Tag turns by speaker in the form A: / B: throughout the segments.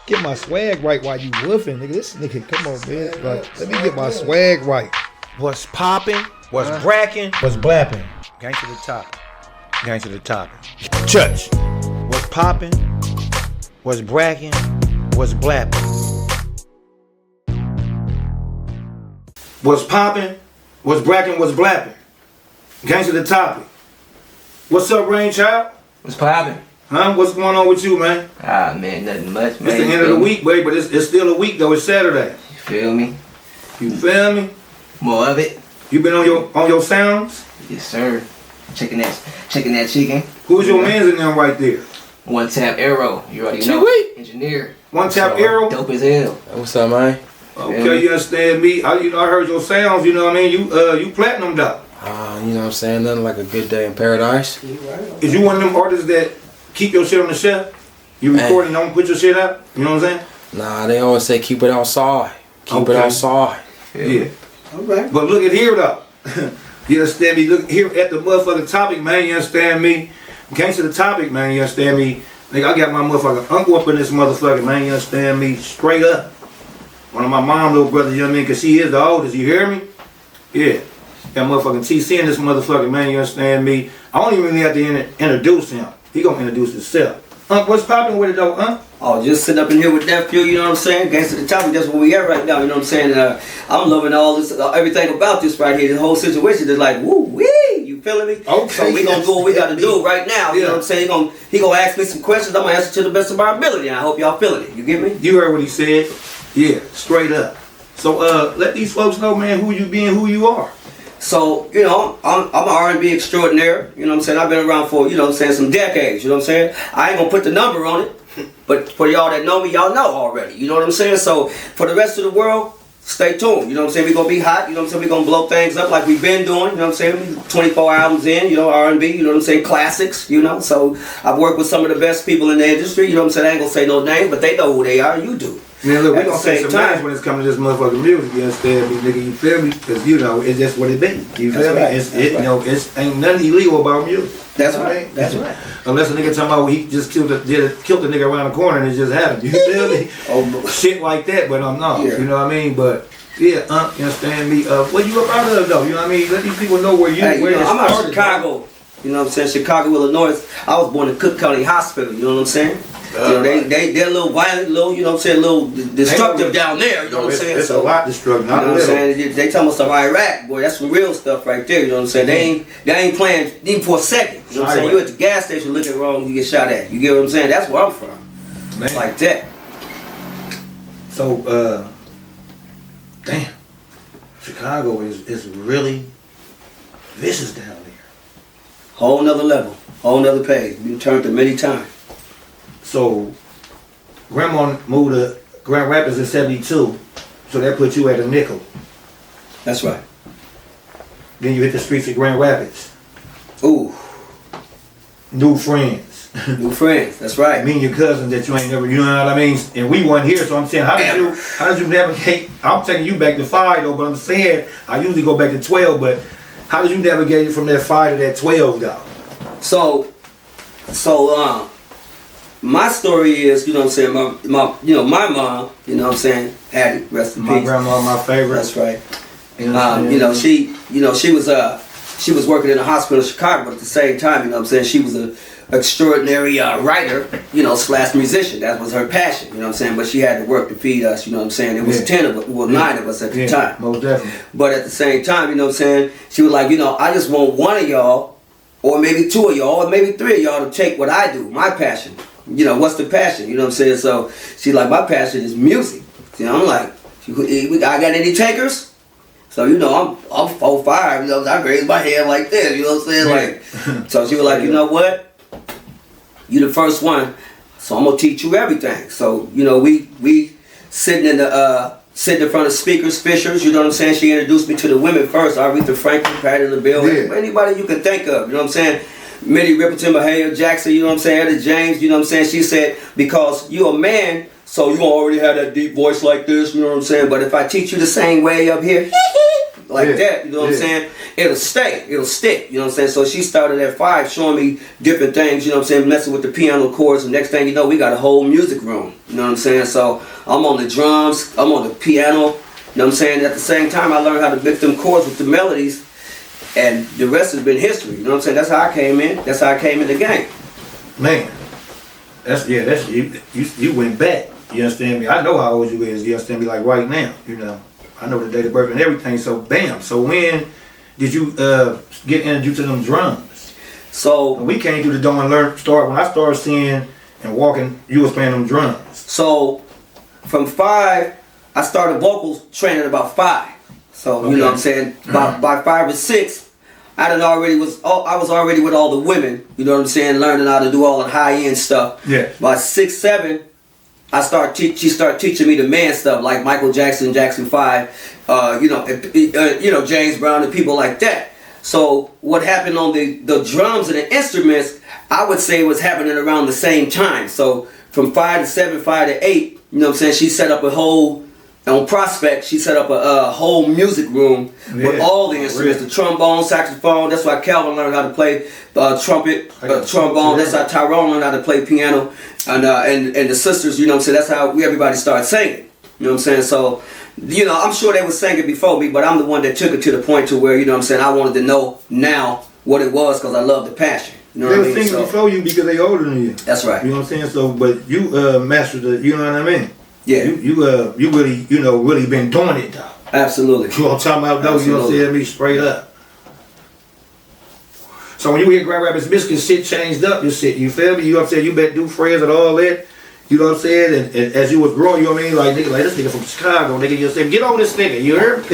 A: Get my swag right while you woofing, nigga. This nigga, come on, man. Like, let me get my swag right. What's poppin'? What's brackin'? What's blappin'? Gang to the top. Gang to the top. Church. What's poppin'? What's brackin'? What's blappin'? What's poppin'? What's brackin'? What's blappin'? Gang to the topic. What's up, Rain Child?
B: What's poppin'?
A: Huh? What's going on with you, man?
B: Ah, man, nothing much, man.
A: It's the end of the week, babe, but it's still a week, though. It's Saturday.
B: You feel me?
A: You feel me?
B: More of it.
A: You been on your sounds?
B: Yes, sir. Checking that chicken.
A: Who's your mans in them right there?
B: One tap arrow. You already know. Engineer.
A: One tap arrow?
B: Dope as hell.
C: What's up, man?
A: Okay, you understand me? I heard your sounds, you know what I mean? You platinum though.
C: You know what I'm saying? Nothing like a good day in paradise.
A: Is you one of them artists that keep your shit on the shelf? You recording, don't put your shit out? You know what I'm saying?
C: Nah, they always say keep it outside. Keep it outside.
A: Yeah. Alright. But look at here though. You understand me? Look here at the motherfucking topic, man. You understand me? Came to the topic, man. You understand me? Nigga, I got my motherfucking uncle up in this motherfucker, man. You understand me? Straight up. One of my mom's little brothers, you know what I mean? Because she is the oldest, you hear me? Yeah. Got motherfucking TC in this motherfucker, man. You understand me? I don't even really have to introduce him. He gonna introduce himself. What's poppin' with it though, huh?
D: Oh, just sitting up in here with nephew, you know what I'm saying? Gangsta the topic, that's where we at right now, you know what I'm saying? I'm loving all this, everything about this right here. The whole situation is like, woo wee, you feeling me?
A: Okay.
D: So we gonna do what we gotta do right now, you know what I'm saying? He gonna ask me some questions, I'm gonna answer to the best of my ability, and I hope y'all feeling it, you get me?
A: You heard what he said? Yeah, straight up. So let these folks know, man, who you be and who you are.
D: So, you know, I'm an R&B extraordinaire, you know what I'm saying? I've been around for, you know what I'm saying, some decades, you know what I'm saying? I ain't gonna put the number on it, but for y'all that know me, y'all know already, you know what I'm saying? So, for the rest of the world, stay tuned, you know what I'm saying? We gonna be hot, you know what I'm saying? We gonna blow things up like we've been doing, you know what I'm saying? 24 albums in, you know, R&B, you know what I'm saying? Classics, you know? So, I've worked with some of the best people in the industry, you know what I'm saying? I ain't gonna say no name, but they know who they are, you do.
A: Man, look, we gonna say some names when it's coming to this motherfucking music, you understand me, nigga, you feel me? Because, you know, it's just what it be, you feel me?
D: Right.
A: You know, it's ain't nothing illegal about music.
D: That's right, that's right.
A: Unless a nigga talking about he just killed the nigga around the corner and it just happened, you feel me?
D: Oh,
A: shit like that, but I'm not,
D: yeah.
A: you know what I mean? But, yeah, you understand me? Where you up out of though, you know what I mean? Let these people know where you,
D: hey,
A: where
D: you know, I'm out of
A: started.
D: Chicago. You know what I'm saying? Chicago, Illinois. I was born in Cook County Hospital, you know what I'm saying? You know, they're a little violent, little, you know what I'm saying, a little destructive down there, you know what I'm saying?
A: It's a lot destructive,
D: You know
A: not
D: what I'm
A: a little.
D: saying? They talking about some Iraq, boy, that's some real stuff right there, you know what I'm saying? They ain't playing even for a second. You know what I'm saying? You at the gas station looking wrong, you get shot at. You get what I'm saying? That's where I'm from.
A: Man.
D: Like that.
A: So, damn. Chicago is really vicious down there.
D: Whole nother level, whole nother page. Been turned to many times.
A: So, Grandma moved to Grand Rapids in 72, so that put you at a nickel.
D: That's right.
A: Then you hit the streets of Grand Rapids.
D: Ooh,
A: New friends.
D: new friends, that's right.
A: Me and your cousin that you ain't never, you know what I mean? And we weren't here, so I'm saying, how did you navigate? I'm taking you back to 5 though, but I'm saying, I usually go back to 12, but how did you navigate from that 5 to that 12 though?
D: So, my story is, you know what I'm saying, my mom, you know what I'm saying, Hattie, rest in peace.
A: My grandma, my favorite.
D: That's right. You know, she was working in a hospital in Chicago, but at the same time, you know what I'm saying, she was an extraordinary writer, you know, / musician. That was her passion, you know what I'm saying, but she had to work to feed us, you know what I'm saying. It was 10 of us, well, 9 of us at the time.
A: Most definitely.
D: But at the same time, you know what I'm saying, she was like, you know, I just want one of y'all, or maybe 2 of y'all, or maybe 3 of y'all to take what I do, my passion. You know, what's the passion? You know what I'm saying? So she's like, my passion is music. You know, I'm like, I got any takers? So, you know, I'm 4'5", you know, I raised my hand like this, you know what I'm saying? Like, so she was like, you know what? You the first one, so I'm gonna teach you everything. So, you know, we sitting in front of speakers, Fishers, you know what I'm saying? She introduced me to the women first, Aretha Franklin, Patti LaBelle, anybody you can think of, you know what I'm saying? Mitty Rippleton, Mahalia Jackson, you know what I'm saying, Etta James, you know what I'm saying. She said, because you're a man, so you already have that deep voice like this, you know what I'm saying. But if I teach you the same way up here, like that, you know what I'm saying, it'll stick, you know what I'm saying. So she started at 5 showing me different things, you know what I'm saying, messing with the piano chords, and next thing you know, we got a whole music room, you know what I'm saying. So I'm on the drums, I'm on the piano, you know what I'm saying. At the same time, I learned how to mix them chords with the melodies, and the rest has been history, you know what I'm saying. That's how I came in, that's how I came in the game.
A: Man, that's you went back, you understand me. I know how old you is, you understand me, like right now, you know. I know the date of birth and everything, so bam. So when did you get introduced to them drums?
D: So
A: when we came through the door and when I started seeing and walking, you was playing them drums.
D: So from 5, I started vocals training at about 5. So you know what I'm saying, by 5 or 6, I was already with all the women, you know what I'm saying, learning how to do all the high-end stuff.
A: Yeah.
D: By 6, 7, she started teaching me the man stuff, like Michael Jackson, Jackson 5, you know, James Brown and people like that. So what happened on the drums and the instruments, I would say was happening around the same time. So from 5 to 7, 5 to 8, you know what I'm saying, she set up a whole, on Prospect, she set up a whole music room with all the instruments, the trombone, saxophone. That's why Calvin learned how to play trumpet, trombone. That's how Tyrone learned how to play piano, and the sisters, you know what I'm saying, that's how everybody started singing. You know what I'm saying? So, you know, I'm sure they were singing before me, but I'm the one that took it to the point to where, you know what I'm saying, I wanted to know now what it was because I love the passion. You know
A: they
D: what I mean?
A: They were singing before you because they older than you.
D: That's right.
A: You know what I'm saying? So, but you mastered it, you know what I mean?
D: Yeah.
A: You really, you know, really been doing it though.
D: Absolutely.
A: You know what I'm talking about though? You know what I'm saying? Me straight up. So when you hear Grand Rapids, Michigan, shit changed up, your shit, you feel me? You know what I'm saying? You bet do friends and all that. You know what I'm saying? And as you was growing, you know what I mean? Like, nigga, like this nigga from Chicago, nigga, you know what I'm saying? Get on this nigga, you heard me?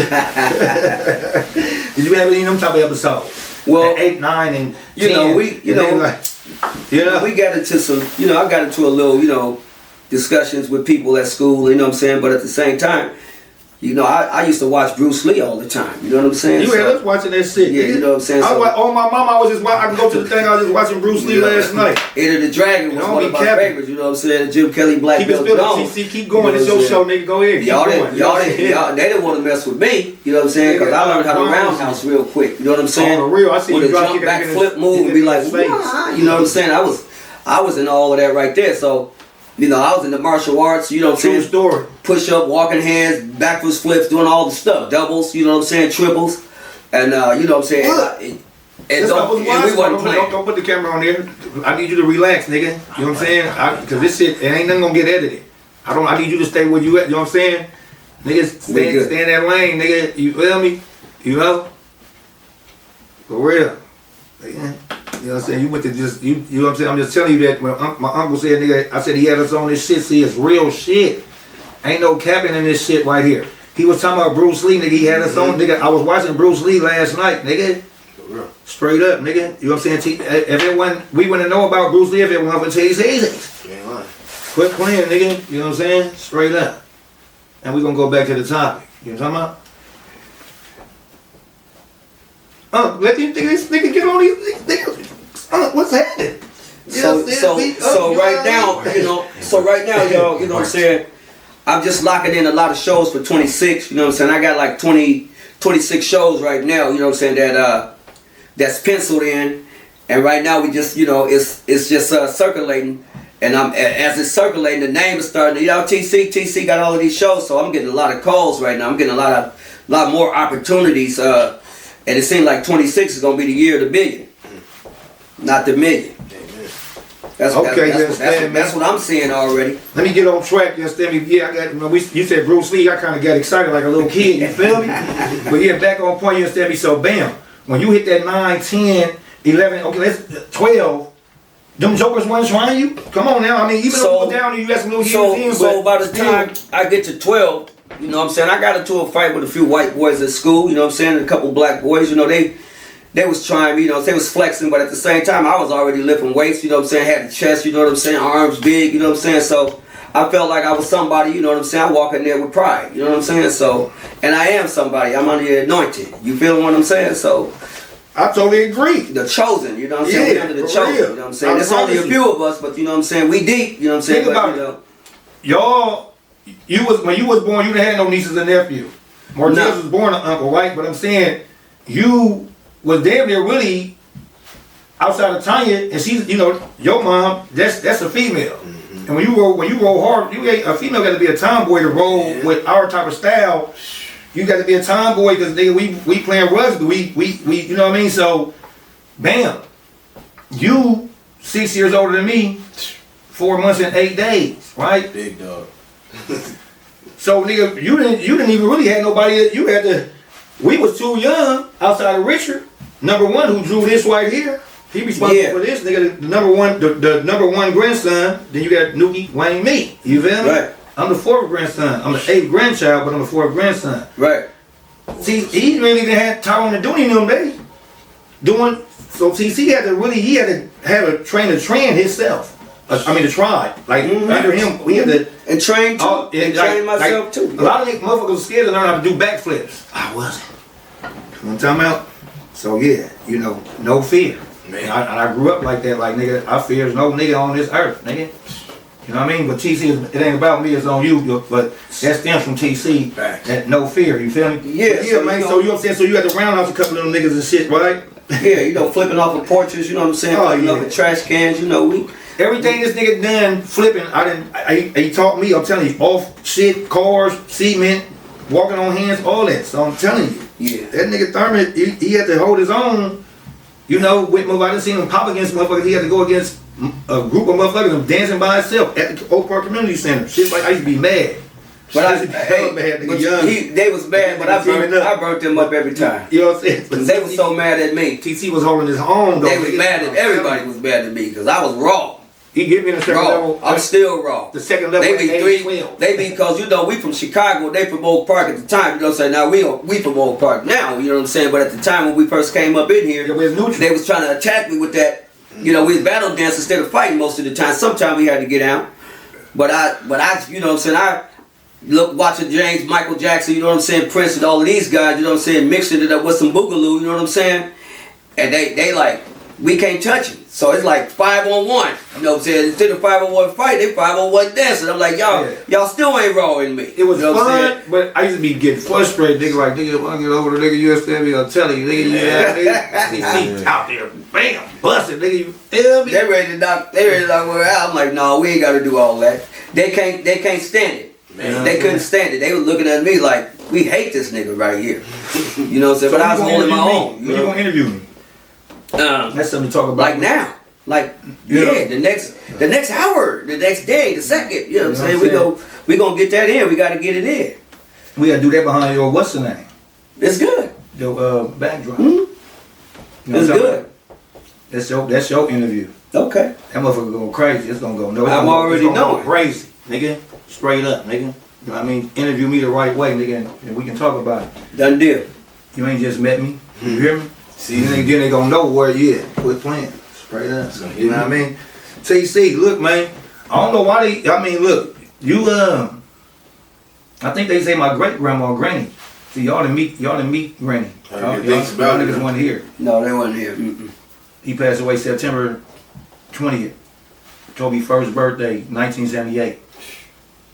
A: Did you have any of them type of episodes?
D: Well,
A: 8, 9, and 10,
D: know, we got into some, you know, I got into a little, you know, discussions with people at school, you know what I'm saying? But at the same time, you know, I used to watch Bruce Lee all the time. You know what I'm saying?
A: You had us watching that shit.
D: Yeah, you know what I'm saying?
A: On my mama, I was just watching. I can go to the thing. I was just watching Bruce Lee last night.
D: Enter the Dragon was one of my favorites. You know what I'm saying? Jim Kelly, Black Belt Jones.
A: Keep going. It's your show, nigga. Go ahead.
D: Y'all, they didn't want to mess with me. You know what I'm saying? Because I learned how to roundhouse real quick. You know what I'm saying?
A: On the real, I see
D: with
A: you
D: a
A: drop
D: jump back flip move and be like, wah, you know what I'm saying? I was in all of that right there. So, you know, I was in the martial arts, you know what I'm saying?
A: True story.
D: Push up, walking hands, backwards flips, doing all the stuff. Doubles, you know what I'm saying? Triples. And, you know what I'm saying? And we wasn't playing.
A: Don't put the camera on there. I need you to relax, nigga. You know what I'm saying? Because this shit, it ain't nothing gonna get edited. I need you to stay where you at, you know what I'm saying? Nigga, stay in that lane, nigga. You feel me? You know? For real. Yeah. You know what I'm saying? You went to just, you know what I'm saying? I'm just telling you that when my uncle said, nigga, I said he had us on this shit. See, it's real shit. Ain't no capping in this shit right here. He was talking about Bruce Lee, nigga. He had us on, nigga. I was watching Bruce Lee last night, nigga. Straight up, nigga. You know what I'm saying? If everyone, we wouldn't know about Bruce Lee if it wasn't for TCiConner. Quit playing, nigga. You know what I'm saying? Straight up. And we're going to go back to the topic. You know what I'm talking about? Let these niggas get on these niggas. What's happening?
D: So right now, you know, y'all, you know what I'm saying? I'm just locking in a lot of shows for 26, you know what I'm saying? I got like 26 shows right now, you know what I'm saying, that's penciled in. And right now we just, you know, it's just circulating. And as it's circulating, the name is starting. You know, TC got all of these shows, so I'm getting a lot of calls right now. I'm getting a lot more opportunities. And it seems like 26 is gonna be the year of the billion, not the million. That's what I'm seeing already.
A: Let me get on track. You understand me? Yeah, I got. You said Bruce Lee. I kind of got excited like a little kid. You feel me? But yeah, back on point. You understand me? So bam, when you hit that 9, 10, 11, okay, let's 12. Them jokers weren't trying you? Come on now. I mean, even though you were down and you got some little years in,
D: so by the time I get to 12, you know what I'm saying, I got into a fight with a few white boys at school, you know what I'm saying, and a couple black boys, you know, they was trying me, you know, they was flexing, but at the same time, I was already lifting weights, you know what I'm saying, had the chest, you know what I'm saying, arms big, you know what I'm saying, so I felt like I was somebody, you know what I'm saying, I walk in there with pride, you know what I'm saying, so, and I am somebody, I'm under the anointing, you feel what I'm saying, so,
A: I totally agree.
D: The chosen, you know what I'm saying?
A: Yeah,
D: We under the
A: for
D: chosen,
A: real.
D: you know what I'm saying?
A: I
D: There's only a
A: promise
D: few of us, but you know what I'm saying? We deep, you know what I'm saying?
A: Think
D: But,
A: about
D: you
A: it.
D: know,
A: Y'all, when you was born, you didn't have no nieces and nephews. Martez
D: No.
A: was born an uncle, right? But I'm saying, you was damn near really outside of Tanya, and she's, you know, your mom, that's a female. And when you roll hard, a female got to be a tomboy to roll with our type of style. You got to be a tomboy because we playing rugby. We you know what I mean? So, bam, you 6 years older than me, 4 months and 8 days, right?
E: Big dog.
A: So nigga, you didn't even really have nobody. You had to. We was too young outside of Richard, number one, who drew this right here. He responsible for this nigga. The number one grandson. Then you got Nuki, Wayne, me. You feel me?
D: Right.
A: I'm the fourth grandson. I'm the eighth grandchild, but I'm the fourth grandson.
D: right.
A: See, he really didn't have Tyrone and Dooney in them days. So TC had to have a train himself. I mean the tribe. Like under him, we had to.
D: And train too. And train myself too.
A: A lot of these motherfuckers were scared to learn how to do backflips. I wasn't. You know what I'm talking about? So yeah, you know, no fear. Man, I grew up like that. Like nigga, I fears no nigga on this earth, nigga. You know what I mean? But TC, it ain't about me, it's on you. But that stems from TC.
E: Facts.
A: That no fear, you feel me?
D: Yeah,
A: But
D: so
A: man.
D: you know-
A: So you know what I'm saying? So you had to round off a couple of them niggas and shit, right?
D: Yeah, you know, flipping off of porches, you know what I'm saying?
A: Oh,
D: Flipping
A: yeah.
D: off of trash cans, you know,
A: Everything this nigga done flipping, he taught me, I'm telling you, off shit, cars, cement, walking on hands, all that. So I'm telling you.
D: Yeah.
A: That nigga Thurman, he had to hold his own. You know, with I didn't see him pop against motherfuckers. He had to go against a group of motherfuckers dancing by himself at the Oak Park Community Center. Shit like I used to be mad.
D: But
A: I used to be hella mad, nigga, young.
D: they was mad, but I burnt them up every time.
A: You know what I'm saying? But
D: They was so mad at me.
A: TC was holding his own though.
D: They was mad at everybody was mad at me because I was raw.
A: He gave me the second
D: Raw.
A: level.
D: I'm still raw.
A: The second level.
D: They be
A: age
D: three.
A: 12.
D: They be because you know we from Chicago. They from Oak Park at the time. You know what I'm saying? Now we from Oak Park now. You know what I'm saying? But at the time when we first came up in here,
A: Yeah, we was neutral.
D: they was trying to attack me with that. You know, we was battle dance instead of fighting most of the time. Sometimes we had to get out. But I, you know what I'm saying? I look watching James, Michael Jackson. You know what I'm saying? Prince and all of these guys. You know what I'm saying? Mixing it up with some boogaloo. You know what I'm saying? And they like we can't touch him. So it's like 5-on-1. You know what I'm saying? Instead of 5-on-1 fight, they 5-on-1 dancing. I'm like, y'all still ain't raw in me.
A: It was
D: you know what I'm saying?
A: fun, but I used to be getting frustrated. Nigga, like, nigga, when I get over the nigga, you understand me? I'm telling you, nigga, nigga, out there, bam, busted, nigga, you feel me?
D: They ready to knock her out. I'm like, no, we ain't got to do all that. They can't stand it.
E: Man.
D: They couldn't stand it. They were looking at me like, we hate this nigga right here. You know what I'm saying?
A: So
D: But I was holding my own.
A: When you gonna interview me? That's something to talk about.
D: Like now. Like the next hour, the next day, the second. You know what I'm saying? We gonna get that in. We gotta get it in.
A: We gotta do that behind your what's the name?
D: It's good.
A: Your backdrop.
D: Hmm?
A: You know
D: It's
A: what I'm
D: good.
A: saying? That's your interview.
D: Okay.
A: That motherfucker going crazy. It's gonna go. No,
D: I'm already
A: it's gonna go
D: knowing.
A: crazy, nigga. Straight up, nigga. You know what I mean? Interview me the right way, nigga, and we can talk about it.
D: Done deal.
A: You ain't just met me. You hear me? See, then they gonna know where you at. Quit playing. Straight up. You know what I mean? TC, look, man. I don't know why look, you I think they say my great grandma Granny. See, y'all didn't meet Granny. Y'all niggas wasn't here.
D: No, they wasn't here. Mm-mm.
A: He passed away September 20th. Toby's first birthday, 1978.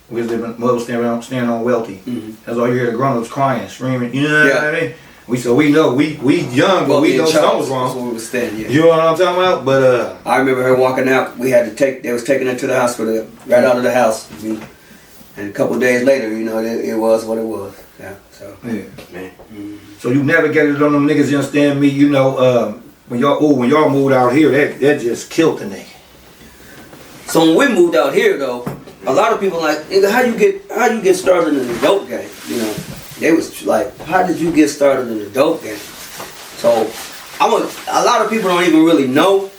A: We was living, mother was standing on Welty.
D: Mm-hmm.
A: That's all you hear, the grown-ups crying, screaming, you know what I mean? We know, we young, but we know something was wrong.
D: That's where we was standing, yeah.
A: You know what I'm talking about? But
D: I remember her walking out. They was taking her to the hospital, right out of the house. And a couple of days later, you know, it was what it was. Yeah, so.
A: yeah.
E: Man.
A: So you navigated on them niggas, you understand me? You know, when y'all moved out here, that just killed the nigga.
D: So when we moved out here, though, a lot of people like, nigga, how you get started in the dope game? You know, they was like, how did you get started in the dope game? So a lot of people don't even really know,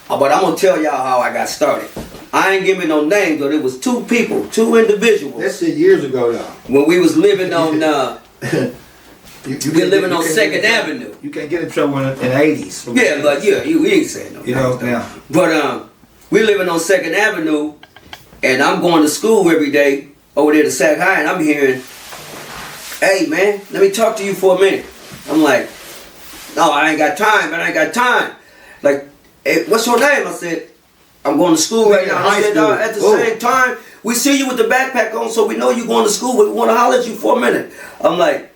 D: but I'm gonna tell y'all how I got started. I ain't giving no names, but it was two individuals.
A: That shit years ago, though.
D: When we was living on,
A: You
D: we living on
A: can't
D: 2nd
A: get-
D: Avenue.
A: You can't get in trouble in the 80s.
D: Yeah, but yeah, we ain't saying no.
A: You know, now.
D: But we living on 2nd Avenue, and I'm going to school every day over there to Sac High, and I'm hearing, "Hey man, let me talk to you for a minute." I'm like, No, I ain't got time, man. I ain't got time. Like, hey, what's your name? I said, I'm going to school right now. I said, at the same time, we see you with the backpack on, so we know you're going to school, but we want to holler at you for a minute. I'm like,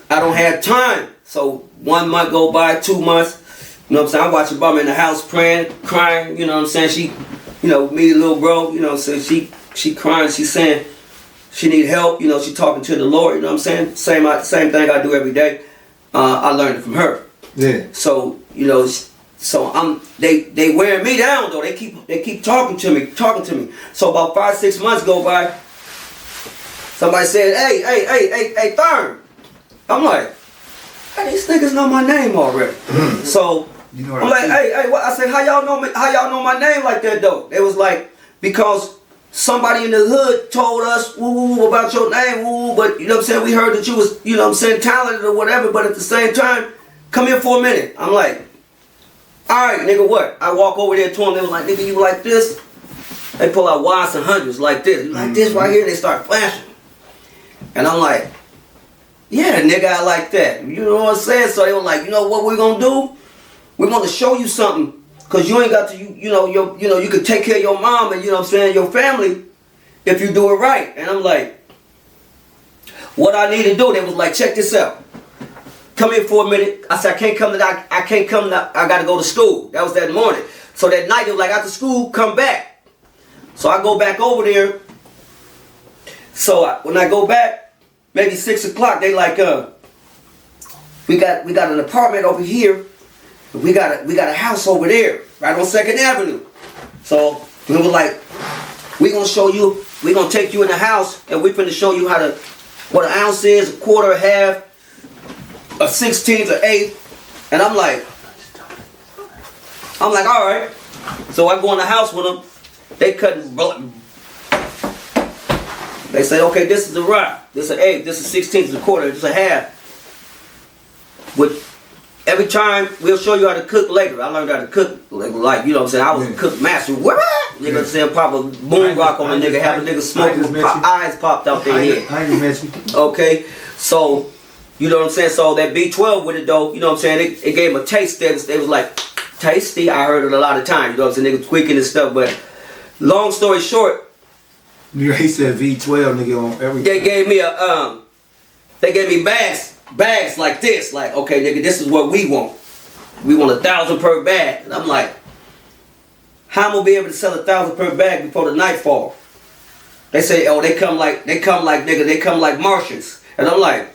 D: I don't have time. So 1 month go by, 2 months. You know what I'm saying? I'm watching Mama in the house praying, crying. You know what I'm saying? She, you know, me, little bro, you know what I'm saying? She crying. She's saying she need help. You know, she talking to the Lord. You know what I'm saying? Same thing I do every day. I learned it from her. Yeah. So, you know, they wearing me down though. They keep talking to me. So about 5-6 months go by. Somebody said, hey, Thurn. I'm like, hey, these niggas know my name already. So you know I'm like, hey, what? I said, how y'all know my name like that though? It was like, because somebody in the hood told us woo about your name, woo, but you know what I'm saying, we heard that you was, you know what I'm saying, talented or whatever, but at the same time, come here for a minute. I'm like, alright, nigga, what? I walk over there to them, they was like, nigga, you like this? They pull out ones and hundreds like this. You like this right here? They start flashing. And I'm like, yeah, nigga, I like that. You know what I'm saying? So they were like, you know what we're gonna do? We're gonna show you something. Cause you ain't got to, you can take care of your mom and, you know what I'm saying, your family if you do it right. And I'm like, what I need to do? They was like, check this out. Come here for a minute. I said, I can't come, I gotta go to school. That was that morning. So that night, they was like, after school, come back. So I go back over there. So when I go back, maybe 6 o'clock, they like, we got an apartment over here. We got a house over there, right on 2nd Avenue. So we were like, we gonna show you, we gonna take you in the house and we finna show you what an ounce is, a quarter, a half, a 16th, an eighth. And I'm like, all right. So I go in the house with them. They cutting. They say, okay, this is the rock. This is an eighth. This is 16th, this is a quarter, this is a half. With every time we'll show you how to cook later. I learned how to cook like you know what I'm saying. I was a cook master. What? You know what I'm saying? Pop a boom rock on a nigga, have a nigga smoking, eyes popped out their head.
A: I ain't met you.
D: Okay, so you know what I'm saying. So that B12 with it though, you know what I'm saying. It gave him a taste. They was like tasty. I heard it a lot of times. You know what I'm saying. Niggas tweaking and stuff. But long story short,
A: he said V12 nigga on everything.
D: They gave me bags like this, like, okay, nigga, this is what we want. We want 1,000 per bag. And I'm like, how am I gonna be able to sell 1,000 per bag before the night fall? They say, oh, they come like Martians. And I'm like,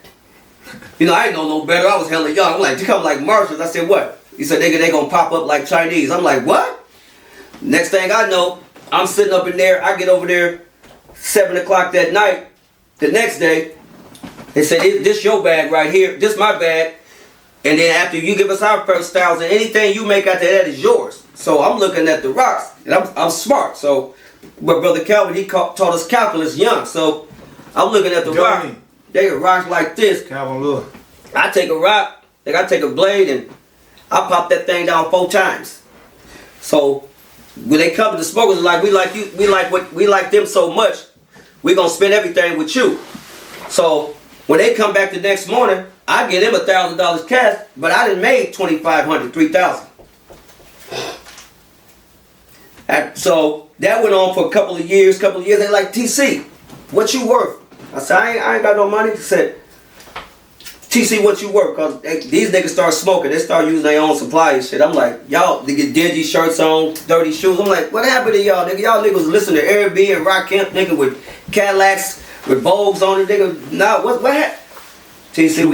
D: you know, I ain't know no better. I was hella young. I'm like, they come like Martians. I said, what? He said, nigga, they gonna pop up like Chinese. I'm like, what? Next thing I know, I'm sitting up in there. I get over there 7 o'clock that night. The next day, they said, this your bag right here. This my bag. And then after you give us our first 1,000, anything you make after that is yours. So I'm looking at the rocks. And I'm smart. So, but Brother Calvin, he taught us calculus young. So I'm looking at the rock. They got rocks like this.
A: Calvin, look.
D: I take a rock. I take a blade and I pop that thing down 4 times. So when they come to the smokers, like we like them so much, we gonna spend everything with you. So when they come back the next morning, I get them $1,000 cash, but I done made $2,500, $3,000. So that went on for a couple of years. They like, TC, what you worth? I said, I ain't got no money. He said, TC, what you worth? Cause these niggas start smoking. They start using their own supply and shit. I'm like, y'all, they get dingy shirts on, dirty shoes. I'm like, what happened to y'all, nigga? Y'all niggas listen to Airbnb and Rock Camp, nigga, with Cadillacs, with Vogues on it, nigga. Nah, what happened? TC,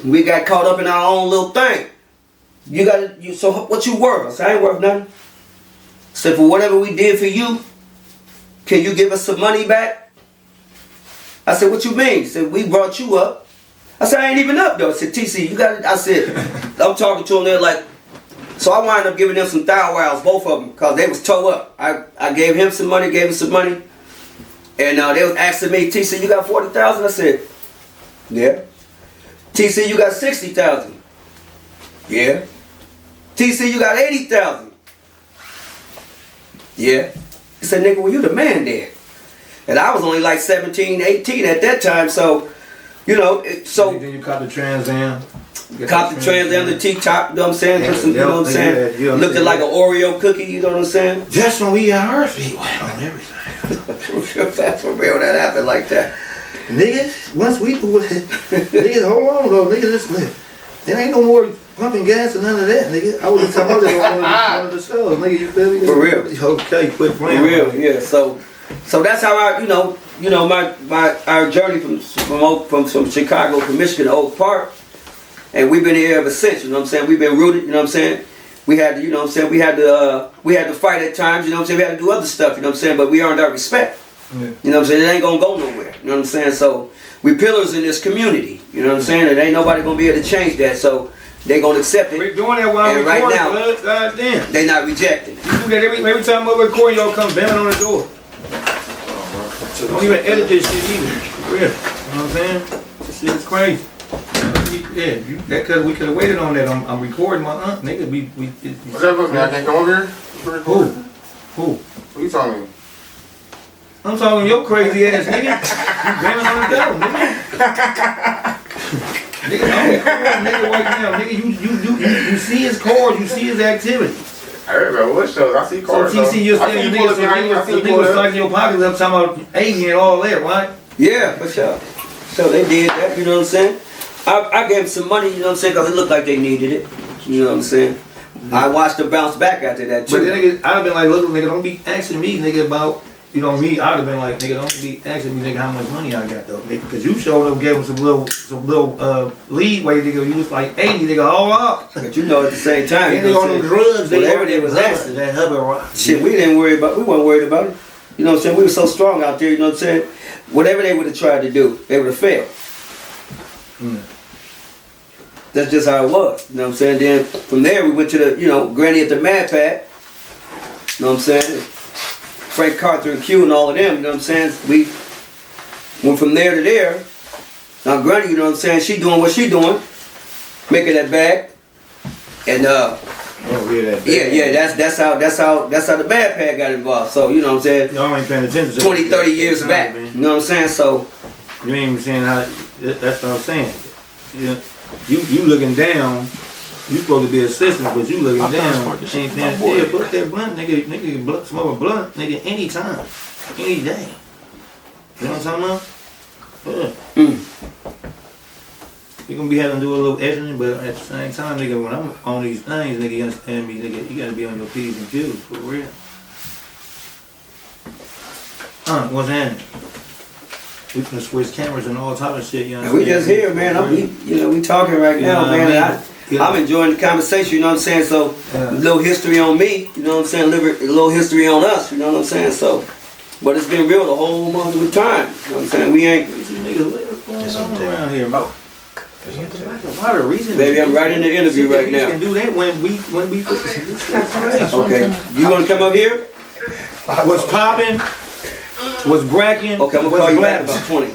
D: we got caught up in our own little thing. So what you worth? I said, I ain't worth nothing. I said, for whatever we did for you, can you give us some money back? I said, what you mean? He said, we brought you up. I said, I ain't even up though. I said, TC, you got it? I said, I'm talking to them, they're like, so I wound up giving them some thou wows, both of them, because they was toe up. I gave him some money, gave him some money. And they was asking me, TC, you got 40,000? I said, yeah. TC, you got 60,000? Yeah. TC, you got 80,000? Yeah. He said, nigga, well, you the man there. And I was only like 17, 18 at that time, so You know, so
A: then you caught the Trans Am.
D: cop the Trans Am, the T-top, you know what I'm saying? Put some, you know what I'm saying? Looked at like an Oreo cookie, you know what I'm saying?
A: That's when we got our feet wet on everything.
D: That's for real, that happened like that.
A: Niggas, once we do it, niggas, hold on though, niggas, listen. There ain't no more pumping gas and none of that, nigga. I was just talking about one of the shows, nigga. You feel me?
D: For real.
A: Okay, quit playing.
D: For real, yeah. So that's how I, our journey from Chicago to Michigan to Oak Park, and we've been here ever since. You know what I'm saying? We've been rooted. You know what I'm saying? We had to, you know what I'm saying? We had to fight at times. You know what I'm saying? We had to do other stuff. You know what I'm saying? But we earned our respect. Yeah. You know what I'm saying? It ain't gonna go nowhere. You know what I'm saying? So we pillars in this community. You know what I'm saying? And ain't nobody gonna be able to change that. So they gonna accept it.
A: We're doing that while
D: and
A: we're
D: right now,
A: God damn.
D: they not rejecting it.
A: You do that every time we're recording, y'all come banging on the door. Don't even edit this shit either. For real. You know what I'm saying? This shit is crazy. Yeah, that cause we could have waited on that. I'm recording my aunt, nigga.
E: What's that look, man? I can't come over here?
A: Who?
E: What you talking about?
A: I'm talking your crazy ass, nigga. You banging on the door, nigga. Nigga, I'm recording nigga right now. Nigga, you see his cards, you see his activity.
E: I heard about what shows? I see cards.
A: So TC, you're saying
E: niggas
A: was like your pockets up talking about Asian and all that, right?
D: Yeah, for sure. So they did that, you know what I'm saying? I gave them some money, you know what I'm saying, because it looked like they needed it. You know what I'm saying? I watched them bounce back after that, too.
A: But the nigga, I'd have been like, look, nigga, don't be asking me, nigga, about, you know, me. I'd have been like, nigga, don't be asking me, nigga, how much money I got, though, nigga. Because you showed up, gave him some little leeway, nigga. You was like 80, nigga, all up.
D: But you know, at the same time,
A: and they on them drugs,
D: whatever they was asking.
A: That hover.
D: Shit, we wasn't worried about it. You know what I'm saying? We were so strong out there, you know what I'm saying? Whatever they would have tried to do, they would have failed. That's just how it was. You know what I'm saying? Then from there we went to the, Granny at the Mad Pack. You know what I'm saying? Frank Carter and Q and all of them, you know what I'm saying? We went from there to there. Now Granny, you know what I'm saying, she doing what she doing. Making that bag. And that's how the Mad Pack got involved. So, you know what I'm saying?
A: Y'all ain't paying attention.
D: 20, 30 years back. You know what I'm saying? So
A: you ain't even saying how. That's what I'm saying. Yeah, you looking down. You supposed to be assistant, but you looking down. Ain't that yeah, put that blunt, nigga, smoke a blunt, nigga, anytime, any day. You know what I'm talking about? Yeah. You gonna be having to do a little editing, but at the same time, nigga, when I'm on these things, nigga, you understand me, nigga, you gotta be on your P's and Q's for real. What's happening? We can switch cameras and all type of shit, you know.
D: We just here, man. We talking right now, man. I'm enjoying the conversation, you know what I'm saying? So, a little history on me, you know what I'm saying? A little history on us, you know what I'm saying? So, but it's been real the whole month of time, you know what I'm saying? We ain't.
A: What's going on around here, bro? A lot of reasons.
D: Baby, I'm right in the interview right now.
A: We can do that when we
D: Okay, you gonna come up here?
A: What's poppin'? What's Brackin?
D: Okay, I'm gonna call you back about 20.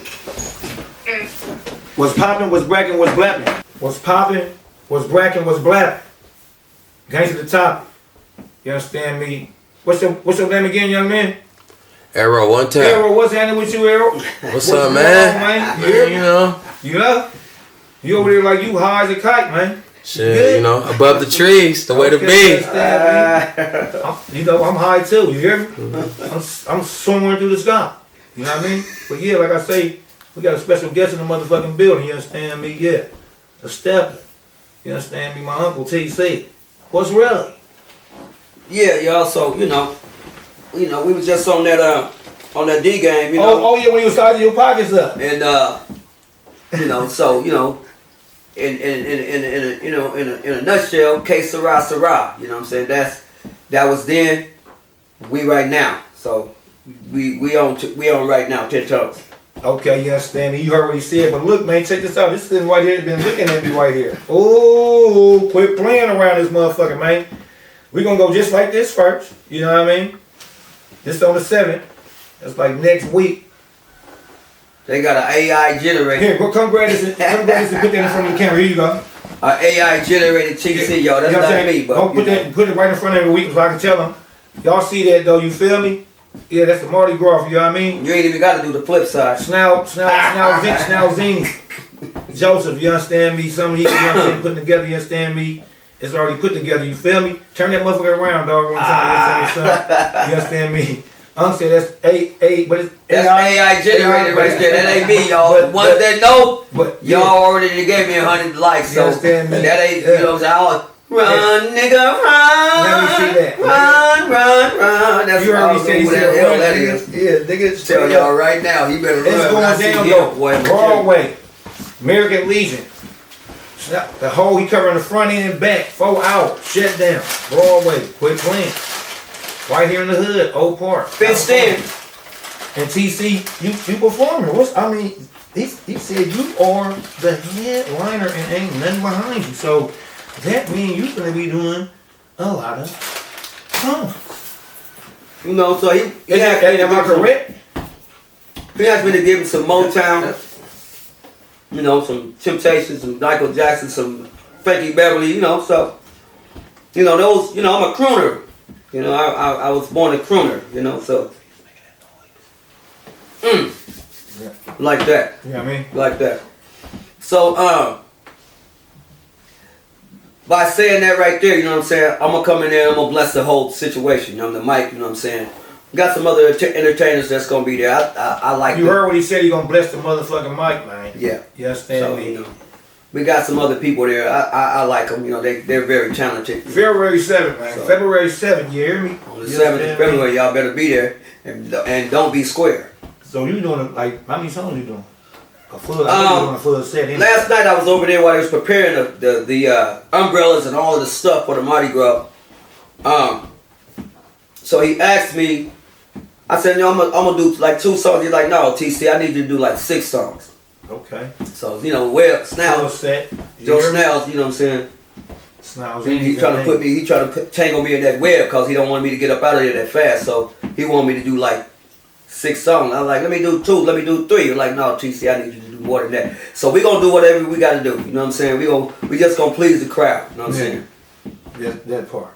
A: What's poppin'? What's Brackin? What's Blappin? What's poppin'? What's Brackin? What's Blappin? Gangsta the Topik. You understand me? What's your name again, young man?
C: Arrow, one tap.
A: Arrow, what's happening with you, Arrow?
C: What's up, man?
A: You know. You up? You over there like you high as a kite, man.
C: Shit, above the trees, the way to be.
A: I'm high too, you hear me? I'm soaring through the sky. You know what I mean? But yeah, like I say, we got a special guest in the motherfucking building, you understand me? Yeah. A stepper. You understand me? My uncle TC. What's really?
D: Yeah, y'all, so, we was just on that D game,
A: Oh yeah, when you was sizing your pockets up.
D: And in a nutshell, K Sarah, you know what I'm saying? That was then, we right now. So we on right now, 10 toes.
A: Okay, you understand me? You heard what he said, but look, man, check this out. This thing right here has been looking at me right here. Oh, quit playing around this motherfucker, man. We gonna go just like this first. You know what I mean? This on the 7th. That's like next week.
D: They got an AI generator.
A: Here, come grab this and put that in front of the camera. Here you go.
D: An AI generated TC, y'all. That's not me, but
A: put it right in front of every week so I can tell them. Y'all see that though? You feel me? Yeah, that's the Mardi Gras. You know what I mean?
D: You ain't even got to do the flip side.
A: Snowzini. Joseph, you understand me? Some he, you know what I'm saying, putting together, you understand me? It's already put together, you feel me? Turn that motherfucker around, dog, one time, you understand me, son? You understand me? I'm saying that's A, but it's
D: That's AI generated right there. That ain't me, y'all.
A: But-
D: Ones that know,
A: but
D: y'all already gave me 100 likes.
A: You
D: So
A: understand me?
D: that ain't,
A: Yeah.
D: you know what I'm saying? Run, nigga, run.
A: Let me see that.
D: Run. That's
A: You already
D: what
A: said
D: I
A: he
D: don't know who
A: said
D: the hell
A: run,
D: that
A: nigga.
D: is.
A: Yeah, nigga,
D: Tell
A: straight
D: y'all
A: up.
D: right now, he better run.
A: It's
D: when I
A: going
D: see
A: down,
D: him,
A: though.
D: boy, I'm telling you.
A: Broadway, American Legion. The whole he covering the front end and back. 4 hours. Shut down. Broadway. Quit playing. Right here in the hood. Old Park.
D: Fenced in.
A: And TC, you performing. He said you are the headliner and ain't nothing behind you. So that means you're gonna be doing a lot of songs.
D: You know, so he
A: Am I correct?
D: He asked me to give him some Motown, you know, some Temptations, some Michael Jackson, some Frankie Beverly, you know, so, you know, those, you know, I'm a crooner. You know, I was born a crooner, you know, so. Like that.
A: You know what I mean?
D: Like that. So, by saying that right there, you know what I'm saying, I'm gonna come in there, I'm gonna bless the whole situation. I'm the mic, you know what I'm saying. Got some other entertainers that's gonna be there. I like
A: You
D: them.
A: heard what he said, he gonna bless the motherfucking mic, man.
D: Yeah.
A: You understand
D: So,
A: me?
D: you know, we got some other people there. I like them. You know, they're very talented.
A: February 7th, man.
D: So-
A: February 7th, you hear me?
D: On the
A: You
D: 7th of
A: understand me?
D: February, y'all better be there and don't be square.
A: So you doing like how many songs you doing? A full, doing a full set. Ain't
D: Last night I was over there while they was preparing the umbrellas and all of the stuff for the Mardi Gras. So he asked me, I said, I'm gonna do like 2 songs. He's like, no, TC, I need you to do like 6 songs.
A: Okay.
D: So, you know, well,
A: Full
D: Snells,
A: set.
D: Joe Snells, you know what I'm saying?
A: Snells.
D: He trying to tangle me in that web because he don't want me to get up out of there that fast. So he want me to do like 6 songs. I'm like, let me do 2, let me do 3. You're like, no, TC, I need you to do more than that. So we gonna do whatever we gotta do. You know what I'm saying? We just gonna please the crowd. You know what I'm saying?
A: That part.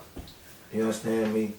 A: You understand me?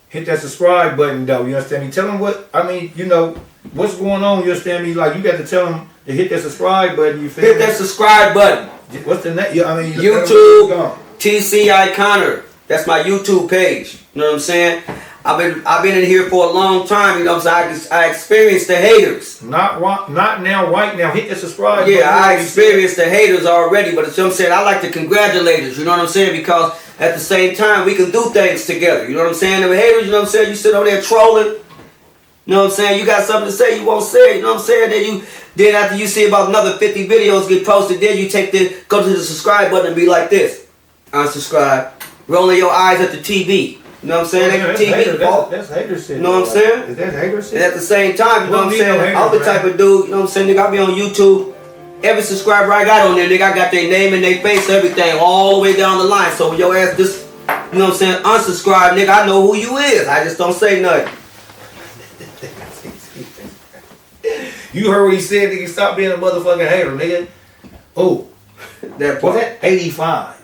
A: Hit that subscribe button though. You understand me? Tell them what I mean. You know what's going on. You understand me? Like you got to tell them to hit that subscribe button. You feel
D: Hit
A: me?
D: that subscribe button.
A: What's the name? I mean
D: YouTube, TCiConner. That's my YouTube page. You know what I'm saying? I've been in here for a long time. You know what I'm saying? I experienced the haters.
A: Not now. Right now. Hit that subscribe.
D: Yeah,
A: button.
D: I experienced the haters already, but you know what I'm saying? I like to congratulate us, you know what I'm saying? Because at the same time, we can do things together, you know what I'm saying? The haters, you know what I'm saying? You sit over there trolling, you know what I'm saying? You got something to say, you won't say it, you know what I'm saying? Then after you see about another 50 videos get posted, then you go to the subscribe button and be like this. Unsubscribe. Rolling your eyes at the TV. You know what I'm saying?
A: That's
D: TV.
A: hater, that's hater shit.
D: You know what I'm saying?
A: Is that hater shit?
D: And at the same time, you know what I'm
A: Well,
D: saying?
A: we know
D: I'm the
A: haters,
D: type of dude, you know what I'm saying? Nigga, I be on YouTube. Every subscriber I got on there, nigga, I got their name and their face, everything, all the way down the line. So when your ass just, you know what I'm saying, unsubscribe, nigga, I know who you is. I just don't say nothing.
A: You heard what he said, nigga. Stop being a motherfucking hater, nigga. Oh,
D: That
A: was
D: part.
A: that 85?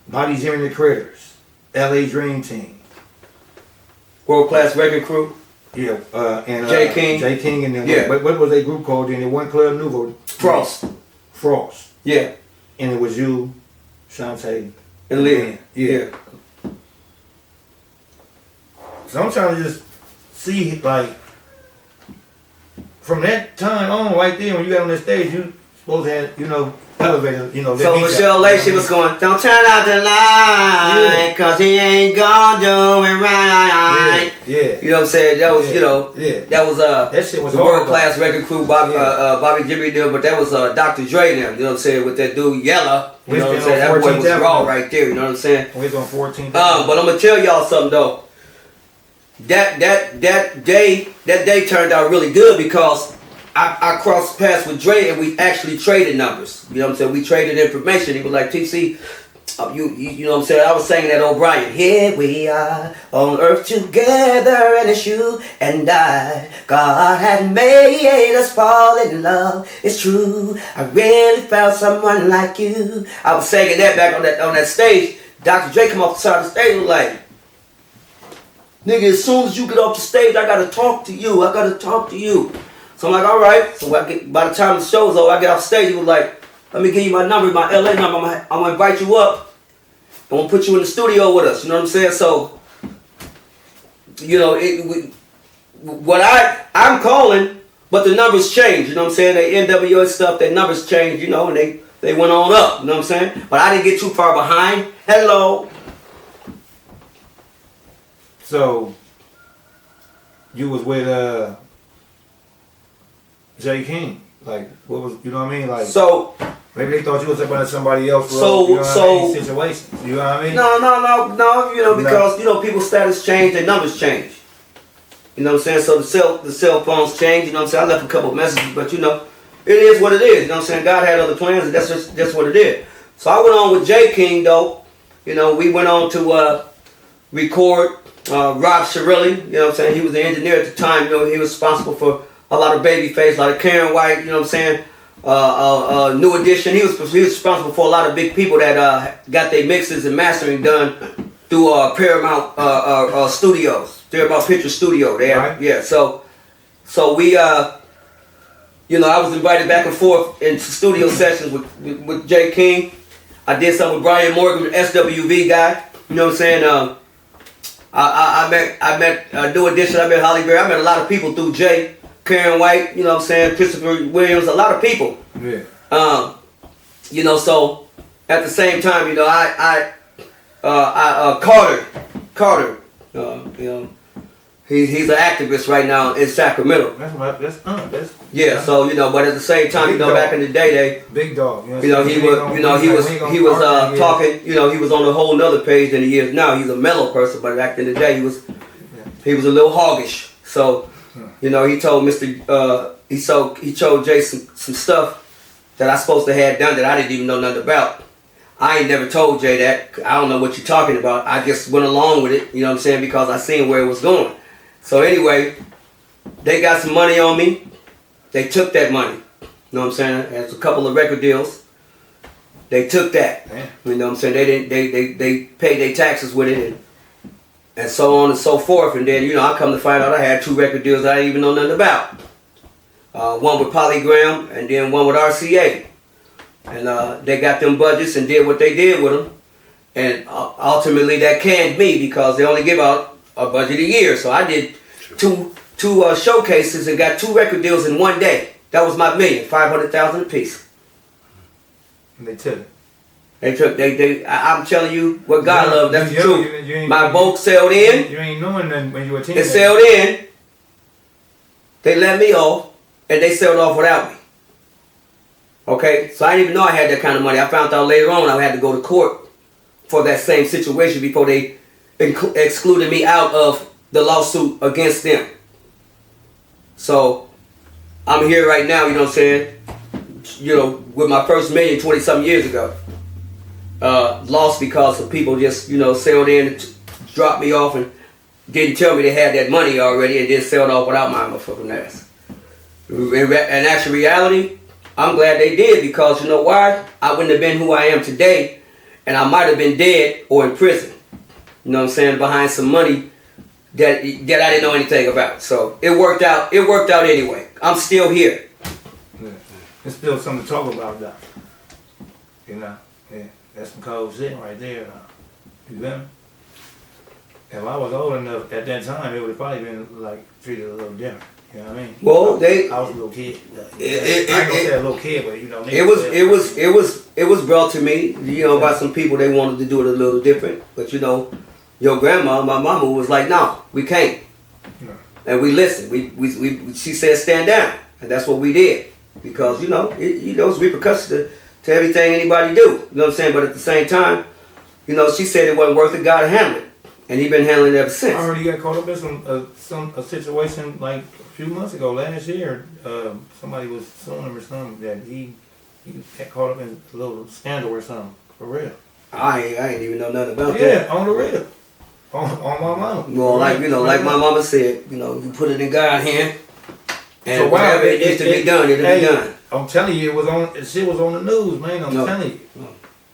A: Body Jimmy the Critters, LA Dream Team.
D: World Class Record Crew.
A: Yeah, and
D: J. King.
A: J. King and then
D: Yeah.
A: what was their group called? Then the one Club Nouveau.
D: Frost.
A: Frost.
D: Yeah.
A: And it was you, Shantae,
D: And Leah.
A: Yeah. So I'm trying to just see like from that time on, right there when you got on that stage, you supposed to have, you know, elevator, you know. that
D: So
A: beat
D: Michelle
A: up,
D: Lacey was going, don't turn out the light, cause he ain't gonna do it right.
A: Yeah.
D: You know what I'm saying? That was,
A: Yeah.
D: you know,
A: Yeah.
D: that was
A: That shit was
D: the
A: hard,
D: World Class Record Crew, Bobby Jimmy there, but that was Dr. Dre them, you know what I'm saying, with that dude Yella. You know what I'm saying? That boy was
A: 14th
D: raw
A: Avenue.
D: right there, you know what I'm saying?
A: We're on 14th.
D: But I'm gonna tell y'all something though. That day turned out really good because I crossed paths with Dre and we actually traded numbers. You know what I'm saying? We traded information. He was like, TC, you know what I'm saying? I was singing that O'Brien. Here we are on earth together, and it's you and I. God had made us fall in love. It's true. I really found someone like you. I was singing that back on that stage. Dr. Dre come off the side of the stage and was like, nigga, as soon as you get off the stage, I gotta talk to you. I gotta talk to you. So I'm like, all right. So by the time the show's over, I get off stage. He was like, let me give you my number, my LA number. I'm gonna invite you up. I'm gonna put you in the studio with us. You know what I'm saying? So, you know, I'm calling, but the numbers change. You know what I'm saying? The NWO stuff, their numbers changed. You know, and they went on up. You know what I'm saying? But I didn't get too far behind. Hello.
A: So you was with J. King. Like, what was, you know what I mean? Like,
D: So
A: maybe they thought you was up under somebody else.
D: So-
A: you know what
D: so-
A: I mean? Situations. You know what I mean?
D: no, you know, because, you know, people's status change, their numbers change. You know what I'm saying? So the cell phones change, you know what I'm saying? I left a couple of messages, but, you know, it is what it is. You know what I'm saying? God had other plans, and that's what it is. So I went on with J. King, though. You know, we went on to record Rob Chirilli. You know what I'm saying? He was the engineer at the time. You know, he was responsible for a lot of Babyface, a lot of Karen White, you know what I'm saying? New Edition. He was responsible for a lot of big people that got their mixes and mastering done through Paramount Studios, Paramount Picture Studio.
A: Right.
D: Yeah. So we, you know, I was invited back and forth into studio sessions with J. King. I did something with Brian Morgan, the SWV guy. You know what I'm saying? I met New Edition. I met Holly Berry. I met a lot of people through Jay. Karen White, you know what I'm saying, Christopher Williams, a lot of people.
A: Yeah.
D: You know, so at the same time, you know, Carter, you know, he's an activist right now in Sacramento.
A: That's
D: Yeah, so you know, but at the same time, you know, back in the day,
A: big dog.
D: he was talking, you know, he was on a whole nother page than he is now. He's a mellow person, but back in the day, he was a little hoggish. So. You know, he told he told Jay some stuff that I supposed to have done that I didn't even know nothing about. I ain't never told Jay that. I don't know what you're talking about. I just went along with it, you know what I'm saying, because I seen where it was going. So anyway, they got some money on me. They took that money. You know what I'm saying? There's a couple of record deals. They took that. You know what I'm saying? They paid their taxes with it and so on and so forth. And then, you know, I come to find out I had 2 record deals that I didn't even know nothing about. One with Polygram and then one with RCA. And they got them budgets and did what they did with them. And ultimately that canned me because they only give out a budget a year. So I did two showcases and got 2 record deals in one day. That was my million, 500,000 apiece.
A: And they took it.
D: I'm telling you what God loves, that's the truth.
A: You
D: My folks sailed in.
A: You ain't knowing nothing when you were a teenager.
D: They sailed in. They let me off, and they sailed off without me. Okay, so I didn't even know I had that kind of money. I found out later on I had to go to court for that same situation before they excluded me out of the lawsuit against them. So I'm here right now, you know what I'm saying? You know, with my first million 20-something years ago. Lost because of people just, you know, sailed in, dropped me off, and didn't tell me they had that money already, and then sailed off without my motherfucking ass. In actual reality, I'm glad they did because, you know why? I wouldn't have been who I am today, and I might have been dead or in prison. You know what I'm saying? Behind some money that I didn't know anything about. So it worked out. It worked out anyway. I'm still here.
A: Yeah. It's still something to talk about, though. You know? Yeah. That's some cold shit right there. You feel me? If I was old enough at that time, it would have probably been like treated a little different. You know what I mean?
D: Well,
A: I was a little kid. I ain't gonna say a little kid, but you know.
D: It was brought to me, you know, by some people. They wanted to do it a little different, but you know, your grandma, my mama, was like, "No, we can't," and we listened. She said, "Stand down," and that's what we did because you know, it's repercussions to everything anybody do. You know what I'm saying? But at the same time, you know, she said it wasn't worth it. God handled it, and He been handling it ever since.
A: I already got caught up in a situation like a few months ago, last year. Somebody was suing him or something that he got caught up in a little scandal or something. For real.
D: I ain't even know nothing about that.
A: Yeah, on the real. On my mama.
D: Well, like, you know, like my mama said, you know, you put it in God's hand, and
A: So
D: whatever it needs to be done, it'll be done.
A: I'm telling you, shit was on the news, man. I'm telling you.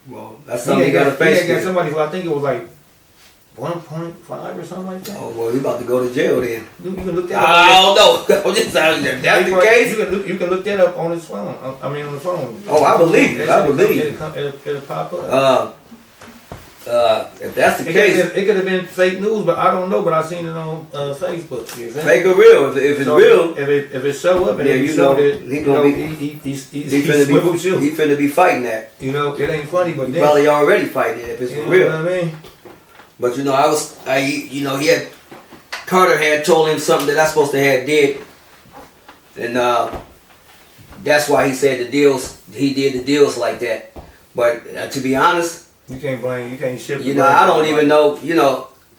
D: Well, that's something you gotta face.
A: He got somebody who I think it was like 1.5 or something like that.
D: Oh, well, we about to go to jail then.
A: You can look that up.
D: I don't know. I'm just saying, if that's the case.
A: You can look that up on his phone. I mean, on the phone.
D: Oh, I believe it. I believe it.
A: It'll pop up.
D: If that's the case,
A: It could have been fake news, but I don't know. But I seen it on Facebook.
D: fake or real. If it's real,
A: if it show up, and
D: then
A: if
D: you know
A: that,
D: he gonna be.
A: he's
D: He finna be fighting that.
A: You know, it ain't funny, but
D: He
A: then,
D: probably already fighting it if it's
A: you know
D: real.
A: what I mean?
D: But you know, he had Carter had told him something that I supposed to have did, and that's why he said he did the deals like that. But to be honest,
A: You can't ship.
D: I don't even know.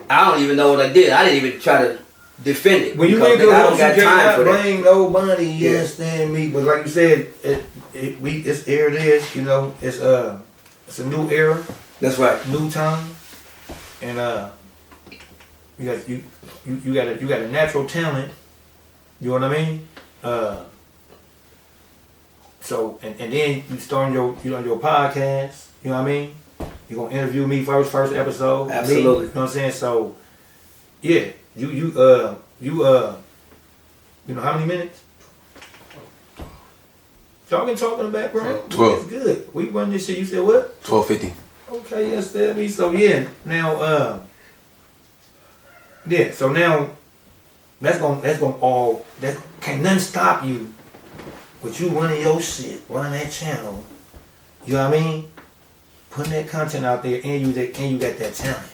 D: I don't even know what I did. I didn't even try to defend it.
A: When you
D: because,
A: make a
D: I
A: house,
D: don't got
A: you
D: time
A: cannot
D: for that.
A: blame nobody. You
D: Yeah.
A: understand me? But like you said, it's here it is. You know, it's a new era,
D: That's right.
A: new time, and you got a natural talent. You know what I mean? So and then you start your podcast. You know what I mean? You're gonna interview me first episode.
D: Absolutely.
A: Me, you know what I'm saying? So yeah, you know how many minutes? Y'all been talking in the background?
C: 12.
A: It's good. We run this shit. You said what?
C: 12:50.
A: Okay, yes, that me. So yeah, now yeah, so now that's gonna that can't nothing stop you with you running your shit, running that channel. You know what I mean? Putting that content out there and you got that talent.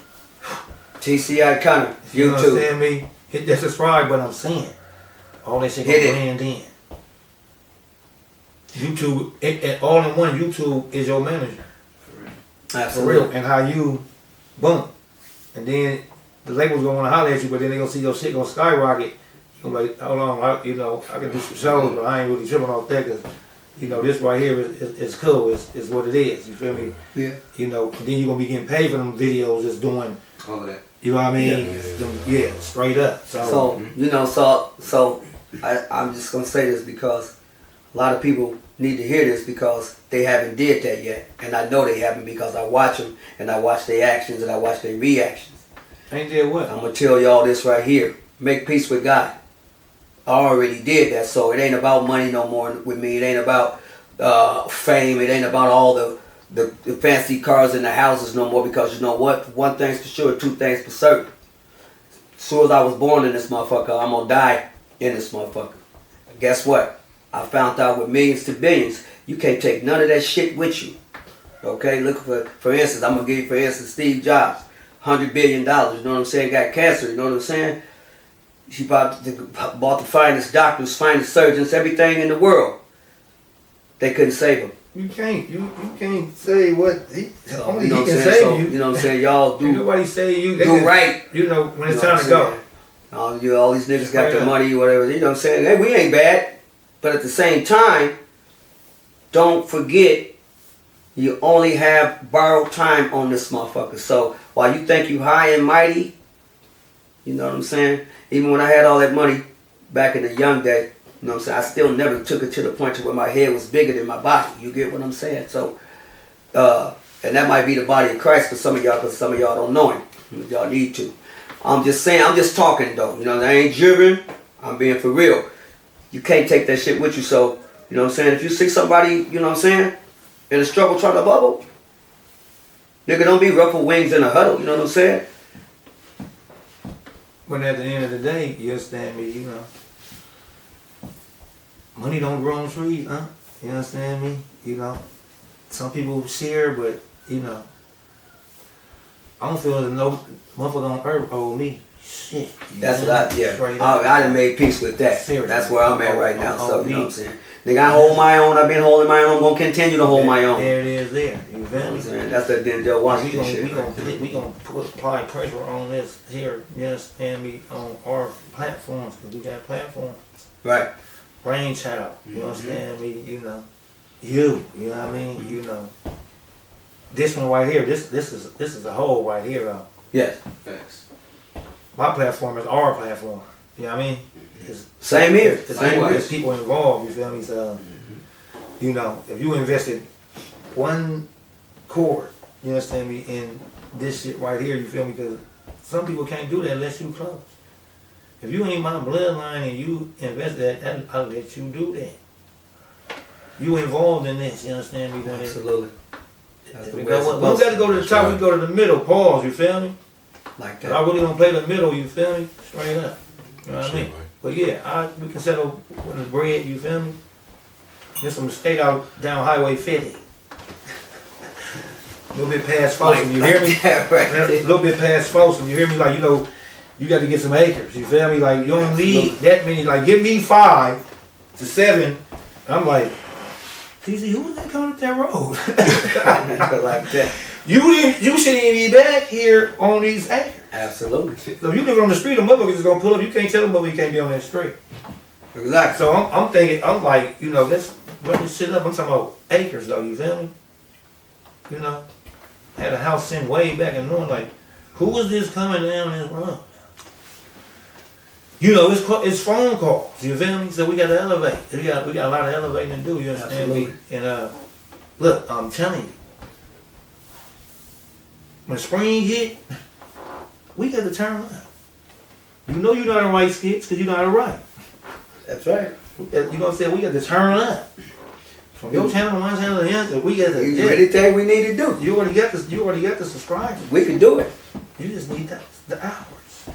D: TCiConner,
A: You
D: YouTube.
A: understand me? Hit that subscribe button, I'm saying. All that shit
D: Hit
A: gonna
D: it.
A: land in. YouTube, all in one, YouTube is your manager. For
D: Absolutely.
A: real. And how you, boom. And then the labels gonna wanna holler at you, but then they gonna see your shit gonna skyrocket. You gonna be like, hold on, I can do some shows, but I ain't really tripping off that because, this right here is cool. It's what it is. You feel me?
D: Yeah.
A: And then you're gonna be getting paid for them videos just doing,
B: All of that.
A: you know what I mean? Yeah, straight up.
D: So I'm just gonna say this because a lot of people need to hear this because they haven't did that yet, and I know they haven't because I watch them and I watch their actions and I watch their reactions.
A: Ain't there what?
D: I'm gonna tell y'all this right here: make peace with God. I already did that, so it ain't about money no more with me. It ain't about fame. It ain't about all the fancy cars and the houses no more because you know what? One thing's for sure, two things for certain. As soon as I was born in this motherfucker, I'm gonna die in this motherfucker. Guess what? I found out with millions to billions, you can't take none of that shit with you. Okay? Look for instance, I'm gonna give you for instance Steve Jobs, $100 billion. You know what I'm saying? Got cancer. You know what I'm saying? She bought the finest doctors, finest surgeons, everything in the world. They couldn't save him.
A: You can't say what only
D: You know
A: he
D: what I'm
A: can
D: saying?
A: save
D: So,
A: you.
D: you know what I'm saying? Y'all
A: Ain't
D: do
A: nobody say you.
D: right.
A: When it's
D: You know
A: time to
D: what
A: go.
D: I'm saying? All these niggas got
A: Straight
D: their
A: up.
D: money, whatever. You know what I'm saying? Hey, we ain't bad. But at the same time, don't forget, you only have borrowed time on this motherfucker. So while you think you high and mighty, you know what I'm saying? Even when I had all that money back in the young day, you know what I'm saying? I still never took it to the point to where my head was bigger than my body. You get what I'm saying? So, and that might be the body of Christ for some of y'all, because some of y'all don't know him. Y'all need to. I'm just saying, I'm just talking though. You know, I ain't jibbering. I'm being for real. You can't take that shit with you. So, you know what I'm saying? If you see somebody, you know what I'm saying, in a struggle trying to bubble, nigga, don't be ruffle wings in a huddle. You know what I'm saying?
A: But at the end of the day, you understand me, money don't grow on trees, huh? You understand me? Some people share, but, I don't feel as no motherfucker on earth owe me shit.
D: That's what
A: Straight up.
D: I done made peace with that.
A: Seriously.
D: That's where I'm at right now. So,
A: Oh,
D: you know what I'm saying? Nigga, I hold my own. I've been holding my own. I'm going to continue to hold my own.
A: There it is there. You
D: You know
A: feel
D: what I'm
A: me?
D: saying? That's that Denzel Washington shit.
A: We gonna apply pressure on this here, you understand me, on our platforms, because we got platforms.
D: Right.
A: Brainchild, you understand me, you know what I mean, This one right here, this is a whole right here, though.
D: Yes.
B: Facts.
A: My platform is our platform, you know what I mean? It's,
D: Same here.
A: It's
D: Same
A: people,
D: way.
A: there's people involved, you feel me, so, if you invested one chord, you understand me, in this shit right here, you feel me, because some people can't do that unless you close. If you ain't my bloodline and you invest that, I'll let you do that. You involved in this, you understand me?
D: Absolutely. That's the way
A: Because
D: it's
A: we don't got to go to the
C: That's
A: top,
C: right.
A: we go to the middle, pause, you feel me?
D: like
A: But
D: that.
A: I really don't play the middle, you feel me? Straight up. You know what I
C: Sure,
A: mean?
C: man.
A: But yeah, we can settle with the bread, you feel me? There's some state out down Highway 50. A little bit past Folsom, you hear me?
D: Yeah, right.
A: A little bit past Folsom, you hear me? Like, you got to get some acres, you feel me? Like, you don't need that many, like, give me 5 to 7. I'm like, TC, who was that coming up that road?
D: like that.
A: You shouldn't even be back here on these acres.
D: Absolutely.
A: So if you live on the street, a motherfucker is gonna pull up. You can't tell a motherfucker you can't be on that street.
D: Exactly.
A: So I'm thinking, I'm like, let's run this shit up. I'm talking about acres though, you feel me? Had a house sent way back in North, like, who was this coming down this road? It's phone calls, you feel me? So we got to elevate. We got a lot of elevating to do, you understand me? And look, I'm telling you, when spring hit, we got to turn up. You know you're not in right skits because you're not right.
D: That's right.
A: You know what I'm saying? We got to turn up. From your channel to my channel to the other, we got to.
D: You do anything we need to do.
A: You already got this. You already got the subscribers.
D: We can do it.
A: You just need the hours.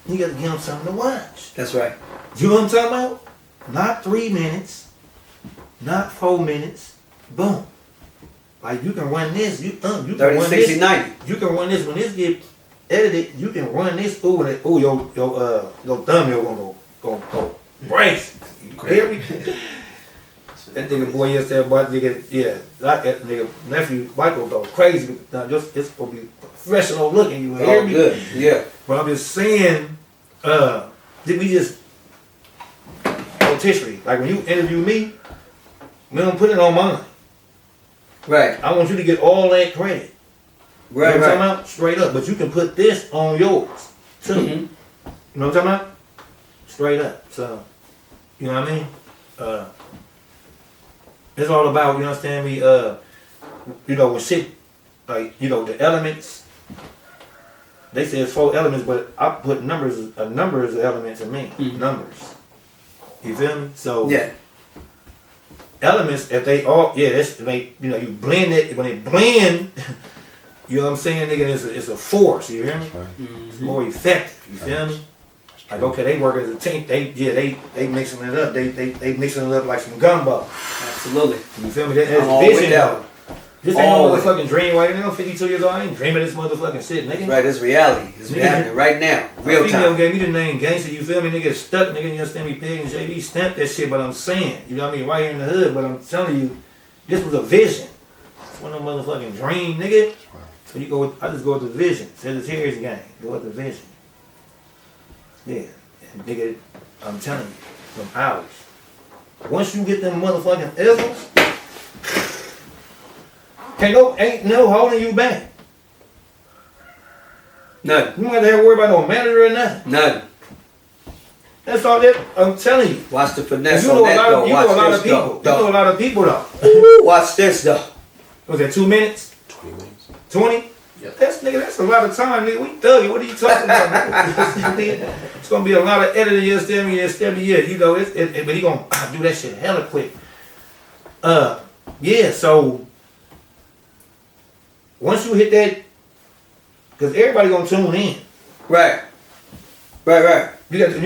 A: You got to give them something to watch.
D: That's right.
A: You know what I'm talking about? Not 3 minutes, not 4 minutes. Boom. Like you can run this. You can
D: 30,
A: run
D: 60,
A: this.
D: 90.
A: You can run this when this get edited. You can run this. Your thumbnail gonna go brace. You hear me? That nigga boy yesterday, but that nigga nephew Michael go crazy. Now it's gonna be professional looking. You hear
D: Oh,
A: me?
D: good. Yeah.
A: But I'm just saying, did we just rotisserie? Like when you interview me, we don't put it on mine.
D: Right.
A: I want you to get all that credit.
D: Right,
A: You know what I'm
D: right.
A: talking about? Straight up. But you can put this on yours too.
D: Mhm.
A: You know what I'm talking about? Straight up. So, you know what I mean? It's all about, you understand me, with shit, like, the elements. They say it's 4 elements, but I put numbers of elements in me.
D: Mhm.
A: Numbers. You feel me? So,
D: Yeah.
A: elements, if they all, you blend it, when it blend, you know what I'm saying, nigga, it's a force, you hear me? It's more effective, you feel me? Like, okay, they work as a team, they mixing it up, they mixing it up like some gumbo.
D: Absolutely.
A: You feel me? That's
D: I'm all with
A: vision,
D: that.
A: though. This ain't no
D: Always.
A: motherfucking dream right now. 52 years old, I ain't dreaming this motherfucking shit, nigga.
D: Right, it's reality. It's
A: Nigga.
D: happening right now. Real
A: Female
D: time.
A: gave me the name Gangsta, you feel me? Nigga stuck, nigga, you understand me? Pig and JB stamped that shit, but I'm saying, you know what I mean? Right here in the hood, but I'm telling you, this was a vision. It's one of them motherfucking dream, nigga. So I just go with the vision. Sagittarius gang, go with the vision. Yeah, and nigga, I'm telling you, from hours. Once you get them motherfucking isms, ain't no holding you back.
D: Nothing.
A: You don't have to worry about no manager or nothing.
D: Nothing.
A: That's all that I'm telling you.
D: Watch the finesse
A: You
D: on
A: know a
D: that
A: lot
D: though.
A: of, you know a lot
D: Watch
A: of
D: this
A: people.
D: though.
A: You know a lot of people though.
D: Ooh, watch this though.
A: Was that 2 minutes?
C: 20 minutes.
A: 20?
E: Yep.
A: That's a lot of time, nigga. We thugging. What are you talking about? It's gonna be a lot of editing. You understand me? But he gonna do that shit hella quick. Yeah. So once you hit that, because everybody gonna tune in.
D: Right. Right.
A: You got to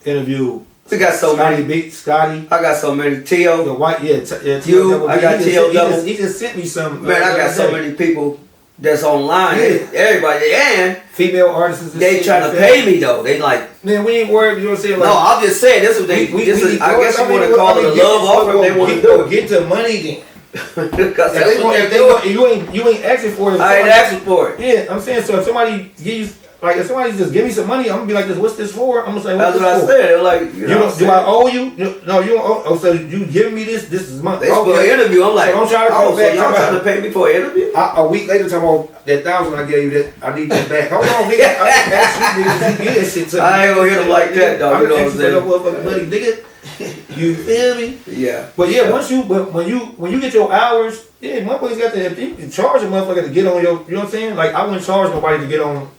A: interview.
D: We got so many.
A: Scotty.
D: I got so many. T.O.
A: The white,
D: You,
A: T.O.
D: I got
A: He just
D: T.O.
A: sent-
D: double.
A: He just sent me some.
D: Man, I got so many people that's online.
A: Yeah.
D: Everybody, and
A: female artists.
D: they trying to pay me though. They like,
A: Man, we ain't worried. You know what I'm saying?
D: no, I'm just saying this is what they. I guess you want to call it a love offer. They want to do it.
A: Get the money then.
D: Because
A: If
D: that's
A: they
D: what
A: want,
D: they're doing.
A: you ain't asking for it.
D: I ain't asking for it.
A: Yeah, I'm saying, so if somebody give you like if somebody just give me some money, I'm gonna be like, what's this for? I'm gonna say,
D: That's
A: what's
D: what I
A: this for?
D: said. Like, you know,
A: Do I owe you? No, you don't owe. Oh, so you giving me this? This is my.
D: they for an interview. I'm like,
A: So don't try to
D: oh,
A: come
D: so
A: back.
D: y'all trying to pay me for an interview?
A: A week later, talking about that 1,000 I gave you, that I need that back. Hold on, nigga. I didn't ask you, nigga, to give that shit to me.
D: I ain't gonna hit them like that, dog. You know what I'm saying?
A: I didn't ask you for that motherfucking money, nigga. You feel me?
D: Yeah.
A: But yeah, when you get your hours, yeah, motherfuckers got to, you can charge a motherfucker to get on your, you know what I'm saying? Like I wouldn't charge nobody to get on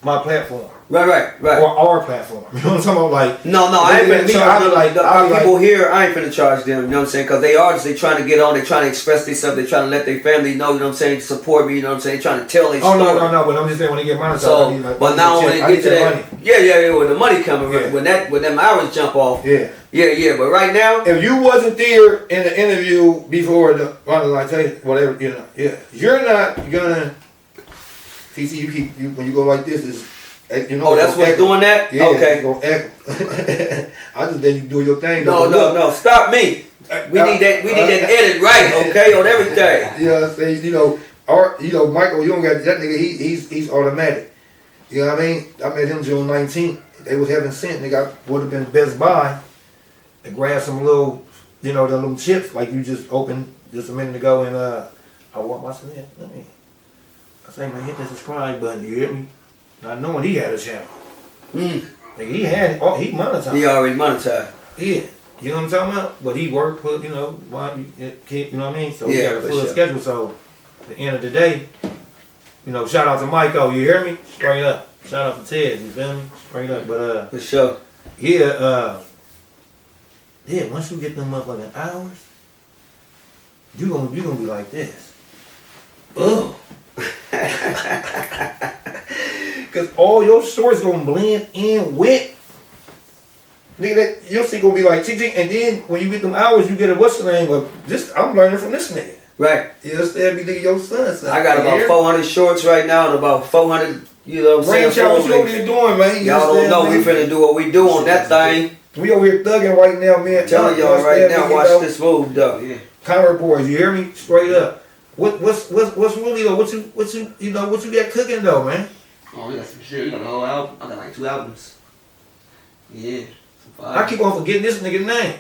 A: my platform.
D: Right.
A: Or our platform. You know what I'm talking about? Like
D: No, I ain't finna charge them.
A: I'll be
D: Our people here, I ain't finna charge them, you know what I'm saying? Because they artists, they trying to get on, they trying to express themselves, they trying to let their family know, you know what I'm saying, support me, you know what I'm saying, they trying to tell their story.
A: No, but I'm just saying when they get monetized,
D: So,
A: I mean, like,
D: but now when they get to that,
A: money.
D: yeah, when the money coming,
A: Yeah.
D: when them hours jump off,
A: Yeah.
D: but right now,
A: If you wasn't there in the interview before the, like tell you, whatever, you know, yeah, you're not gonna, TC, you keep, when you go like this, is, you know.
D: oh, that's what's doing that?
A: Yeah,
D: Okay.
A: it's gonna echo. I just let you do your thing.
D: No, stop me. We need that edit right, okay, on everything.
A: You know what I'm saying? Michael, you don't got that nigga, he's automatic. You know what I mean? I met him June 19th. They was having sent, nigga, I would have been Best Buy and grab some little, the little chips like you just opened just a minute ago and I want my son. I say, man, hit the subscribe button, you hear me? Not knowing he had a channel. Nigga, he had, he monetized.
D: He already monetized.
A: Yeah. You know what I'm talking about? But he worked, while you know what I mean? So he
D: Yeah,
A: got a
D: for
A: full
D: sure.
A: schedule. So at the end of the day, shout out to Michael, you hear me? Straight up. Shout out to Ted, you feel me? Straight up. But
D: For sure.
A: yeah, once you get them motherfucking hours, you gonna be like this. Ugh. Cause all your stories gonna blend in with nigga, that your shit gonna be like ching, and then when you get them hours, you get a what's the name of this. I'm learning from this nigga.
D: Right.
A: You understand me, nigga? Your son.
D: I got about 400 shorts right now and about 400, you know what I'm
A: Brain
D: saying?
A: child, what you over there doing, man? You
D: Y'all don't
A: understand,
D: know we
A: man?
D: finna do what we do on that thing.
A: We over here thugging right now, man.
D: Telling y'all right now, watch this move though.
B: Yeah.
A: Conner boys, you hear me? Straight up. What's really though? What you got cooking though, man?
B: Oh, we got some shit. We got a whole album. I got like 2 albums. Yeah. Some
A: I
B: fire.
A: keep on forgetting this nigga name.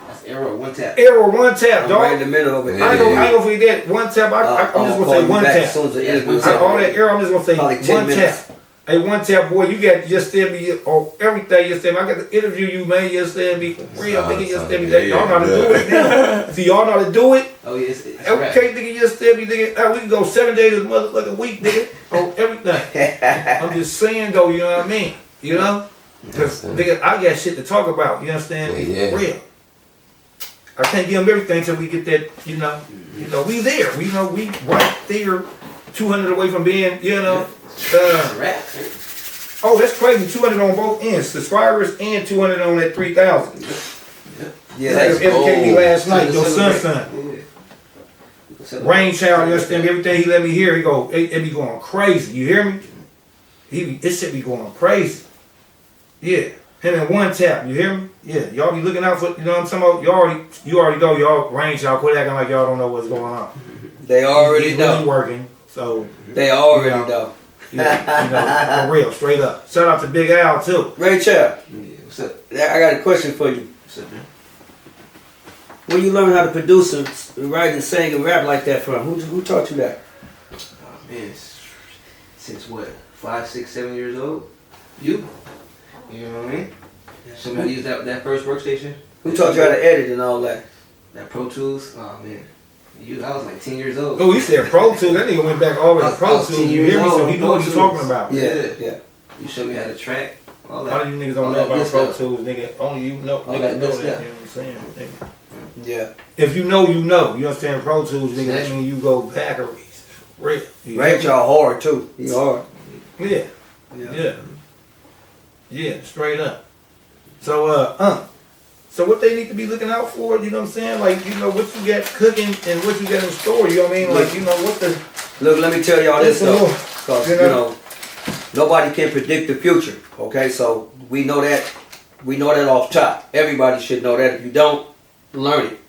B: That's Arrow, One Tap.
A: Arrow One Tap,
D: I'm
A: dog.
D: right in the middle of it.
A: I ain't gonna forget that. One Tap. I'm just gonna say One
D: As
A: Tap.
D: soon as the interview
A: All that Arrow, I'm just gonna say
D: Probably 10
A: One
D: minutes.
A: Tap. Hey, One Tap boy, you got just tell me on everything. You said I got to interview you, man. You said me real nigga. You said me that y'all know how to do it now. See, y'all know how to do it.
B: Oh, yeah, it's rap.
A: Okay, nigga, just tell me, nigga. We can go 7 days a motherfucking week, nigga, on everything. I'm just saying, though. You know what I mean? You know, because nigga, I got shit to talk about. You understand?
C: Yeah.
A: For real. I can't give them everything till we get that. You know, we there. We right there, 200 away from being.
B: It's rap.
A: Oh, that's crazy. 200 on both ends, subscribers and 200 on that 3,000.
D: Yeah,
A: Like
D: that's
A: educated me
D: gold.
A: last night. Your son. Rain child, you understand? Everything he let me hear, it be going crazy. You hear me? It should be going crazy. Yeah. Him and One Tap, you hear me? Yeah. Y'all be looking out for, you know what I'm talking about? You already know, y'all, Rain child, quit acting like y'all don't know what's going on.
D: They already
A: He's really
D: know.
A: working, so.
D: They already
A: You know.
D: know.
A: Yeah, for real, straight up. Shout out to Big Al, too.
D: Rachel,
B: Yeah, what's up?
D: I got a question for you.
B: What's up, man?
D: Where you learn how to produce and write and sing and rap like that from? Who taught you that?
B: Oh, man, since what? 5, 6, 7 years old? You? You know what I mean? Show me how to use that first workstation.
D: Who taught you how to edit and all that?
B: That Pro Tools. Oh, man. I was like 10 years old.
A: Oh, he said Pro Tools. That nigga went back all the way to
B: I
A: Pro
B: was
A: Tools.
B: 10
A: You
B: years
A: hear me? So
B: old,
A: he knew what he's
B: Pro
A: talking
B: Tools.
A: about.
D: Yeah.
B: You showed me how to track. All
A: A
B: that.
A: lot of you niggas don't
B: All
A: know
B: that
A: about
B: good
A: Pro
B: stuff.
A: Tools, nigga. Only you know.
B: All
A: Niggas
B: that
A: know
B: good
A: that. You know
B: stuff.
A: what I'm saying? Nigga.
D: Yeah.
A: If you know, you know. You understand Pro Tools, nigga? That mean you go backeries. Real. You
D: Rate
A: hear
D: y'all hard too. He hard.
A: me? Yeah. Yeah, straight up. So, so what they need to be looking out for, you know what I'm saying? Like, what you got cooking and what you got in store, you know what I mean? Like, what the...
D: Look, let me tell y'all this
A: Listen,
D: though.
A: Lord.
D: Because,
A: You know?
D: nobody can predict the future. Okay, so we know that off top. Everybody should know that. If you don't, learn it.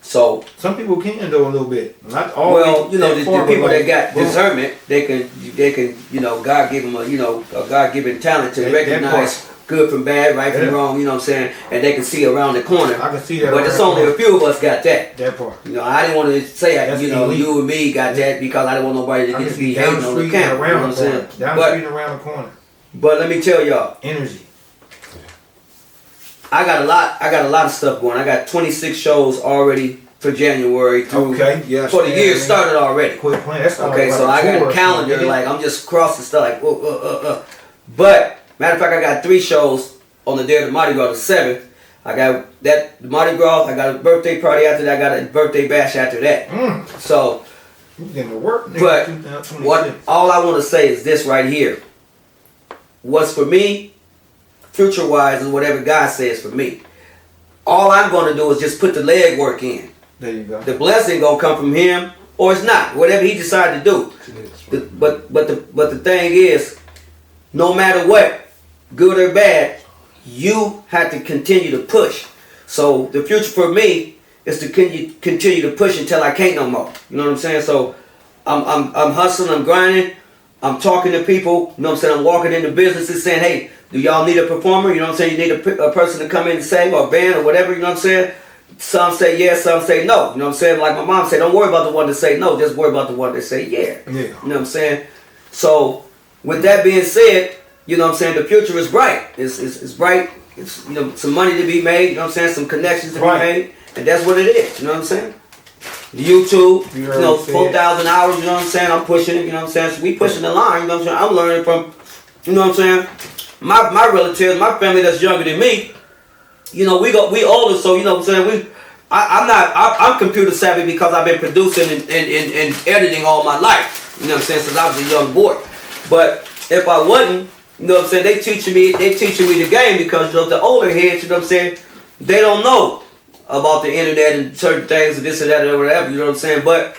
D: So,
A: some people can do a little bit. Not all.
D: well, you know, the people that got discernment, they can, you know, God give them a, you know, a God-given talent to recognize good from bad, right from wrong, you know what I'm saying? And they can see around the corner.
A: I can see that.
D: But it's only a few of us got that.
A: That part.
D: You know, I didn't want to say,
A: That's
D: you know,
A: elite.
D: you and me got that because I didn't want nobody to get to be hating on the camp. You know what I'm saying?
A: Down the street and around the corner.
D: But let me tell y'all,
A: Energy.
D: I got a lot of stuff going. I got 26 shows already for January through.
A: Okay, yes.
D: For the year started already.
A: Quit playing. That's
D: Okay, so I got a calendar, like I'm just crossing stuff like, But, matter of fact, I got 3 shows on the day of the Mardi Gras, the 7th. I got that, the Mardi Gras, I got a birthday party after that, I got a birthday bash after that. So,
A: you getting to work, nigga,
D: but
A: 2026.
D: all I want to say is this right here. What's for me, future-wise, is whatever God says for me. All I'm going to do is just put the leg work in.
A: There you go.
D: The blessing gonna come from Him, or it's not. Whatever He decided to do. But the thing is, no matter what, good or bad, you have to continue to push. So the future for me is to continue to push until I can't no more. You know what I'm saying? So I'm hustling, I'm grinding, I'm talking to people. You know what I'm saying? I'm walking into businesses saying, hey, do y'all need a performer? You know what I'm saying? You need a person to come in and sing, or a band or whatever. You know what I'm saying? Some say yes, some say no. You know what I'm saying? Like my mom said, don't worry about the one that say no, just worry about the one that say yeah. You know what I'm saying? So with that being said, you know what I'm saying, the future is bright. It's bright. It's, you know, some money to be made, you know what I'm saying, some connections to be made, and that's what it is, you know what I'm saying? YouTube, you know, 4,000 hours, you know what I'm saying? I'm pushing it, you know what I'm saying? So we pushing the line, you know what I'm saying? I'm learning from, you know what I'm saying? My relatives, my family that's younger than me, you know, we older, so you know what I'm saying. I'm computer savvy because I've been producing and editing all my life. You know what I'm saying, since I was a young boy. But if I wasn't, you know what I'm saying, they teaching me the game, because you know, the older heads, you know what I'm saying, they don't know about the internet and certain things and this and that or whatever. You know what I'm saying. But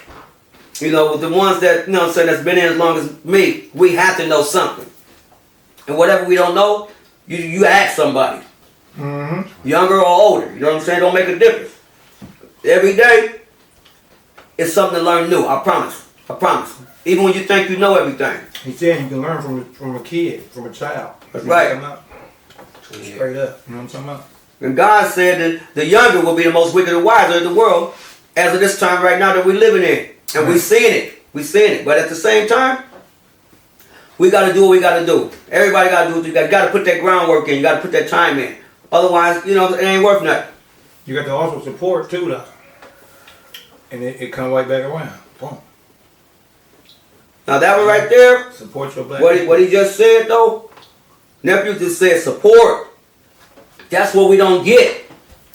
D: you know, the ones that, you know what I'm saying, that's been in as long as me, we have to know something. And whatever we don't know, you ask somebody. Younger or older, you know what I'm saying? Don't make a difference. Every day, it's something to learn new. I promise. I promise. Even when you think you know everything.
A: He said you can learn from a kid, from a child.
D: That's right.
A: Straight up. You know what I'm talking about?
D: And God said that the younger will be the most wicked and wiser in the world as of this time right now that we're living in. And we're seeing it. We're seeing it. But at the same time, we got to do what we got to do. Everybody got to do what you got to put that groundwork in. You got to put that time in. Otherwise, you know, it ain't worth nothing.
A: You got to also support too, though. And it come right back around. Boom.
D: Now that one right there,
A: Support your black
D: what he just said though, nephew just said support. That's what we don't get.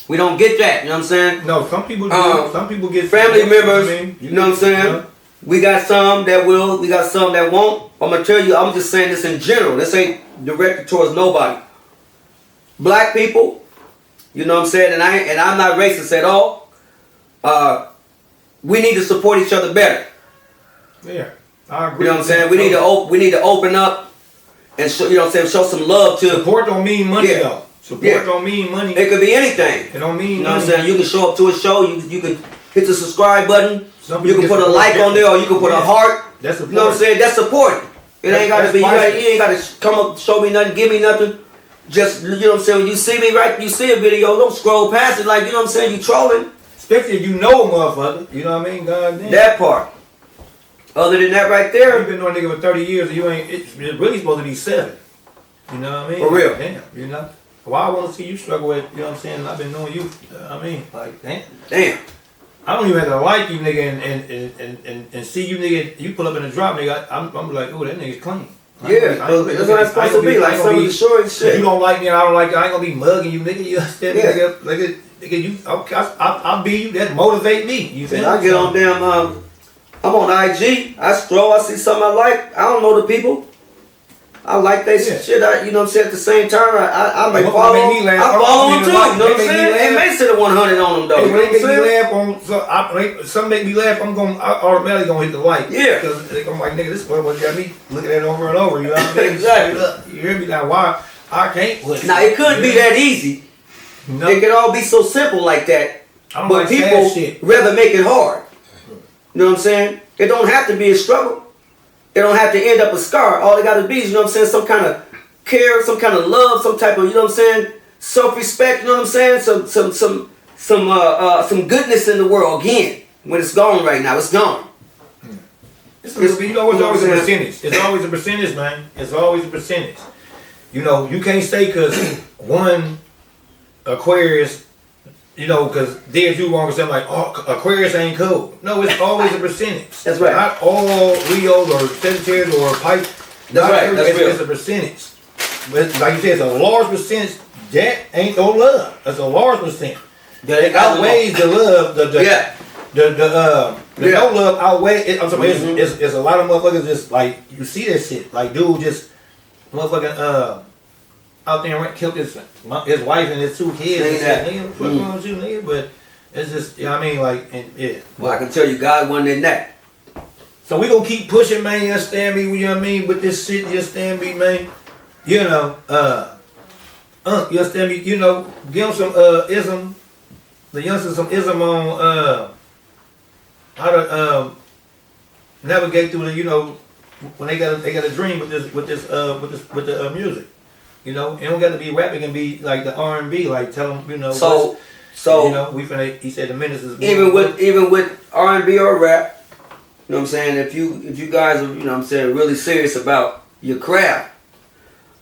D: We don't get that, you know what I'm saying?
A: No, some people do. Some people get
D: family
A: support,
D: members, you know what I'm saying? We got some that will, we got some that won't. I'm gonna tell you, I'm just saying this in general. This ain't directed towards nobody. Black people, you know what I'm saying, and I'm not racist at all. We need to support each other better.
A: Yeah, I agree.
D: You know what I'm saying? We need to open up and show, you know what I'm saying, show some love to.
A: Support don't mean money though. Support don't mean money.
D: It could be anything.
A: It don't mean
D: you know
A: money.
D: what I'm saying? You can show up to a show. You can hit the subscribe button.
A: Some
D: You can
A: people
D: put a
A: get
D: like
A: support
D: on there, or you can put a heart.
A: That's
D: You know what I'm saying? That's supporting. It ain't got to be. You ain't got to come up, show me nothing, give me nothing. Just, you know what I'm saying, when you see me, right, you see a video, don't scroll past it like, you know what I'm saying, you trolling.
A: Especially if you know a motherfucker, you know what I mean? God damn.
D: That part. Other than that right there.
A: You've been knowing a nigga for 30 years, and you ain't, it's really supposed to be 7. You know what I mean?
D: For real.
A: Damn, you know? Well, I want to see you struggle with, you know what I'm saying? I've been knowing you, I mean, like, damn.
D: Damn.
A: I don't even have to like you, nigga, and see you, nigga, you pull up in a drop, nigga, I'm like, oh, that nigga's clean.
D: Yeah, that's what it's supposed to be, like some of the short shit.
A: If you don't like me, I don't like you, I ain't gonna be mugging you, nigga, you understand?
D: Yeah.
A: Nigga, you, I'll be you, that motivate me, you feel me?
D: I get on damn, I'm on IG, I scroll, I see something I like, I don't know the people. I like that shit, you know what I'm saying, at the same time, I may follow them, I follow them too, you know what I'm saying? It may sit at 100 on them though, you know what I'm saying?
A: Some make me laugh, I'm automatically gonna hit the like.
D: Yeah.
A: Because I'm like, nigga, this is what got me looking at it over and over, you know what I mean?
D: Exactly.
A: Look, you hear me now, why I can't put it.
D: Now it could be that easy.
A: No.
D: It could all be so simple like that.
A: I'm
D: but
A: like
D: people
A: sad shit.
D: rather make it hard. You know what I'm saying? It don't have to be a struggle. It don't have to end up a scar. All it got to be is, you know what I'm saying, some kind of care, some kind of love, some type of, you know what I'm saying, self-respect. You know what I'm saying? Some goodness in the world again. When it's gone right now, it's gone.
A: You know, it's always a percentage. It's always a percentage, man. It's always a percentage. You know, you can't say because one Aquarius, you know, because there's you wrong with something like, oh, Aquarius ain't cool. No, it's always a percentage.
D: That's right.
A: Not all Leos or Sagittarius or Pisces.
D: That's right. That's real.
A: It's a percentage. But like you said, it's a large percentage. That ain't no love. That's a large percent. It outweighs the love. The no love outweighs it. I'm sorry, it's a lot of motherfuckers just like, you see that shit. Like, dude just motherfucking out there and killed his wife and his 2 kids. Nigga, what's going on with you, nigga? But it's just, you know what I mean? Like, and, yeah.
D: Well, I can tell you, God wasn't in that.
A: So we gonna keep pushing, man. You understand me? You know what I mean? With this shit, you understand me, man? You know, you understand me? You know, give them some ism. The youngsters some ism on how to navigate through the, you know, when they got a dream with the music. You know, it don't got to be rap. It can be like the R&B. Like tell them, you know.
D: So
A: you know, we finna. He said the minutes is
D: even with R&B or rap. You know what I'm saying? If you guys are, you know what I'm saying, really serious about your craft,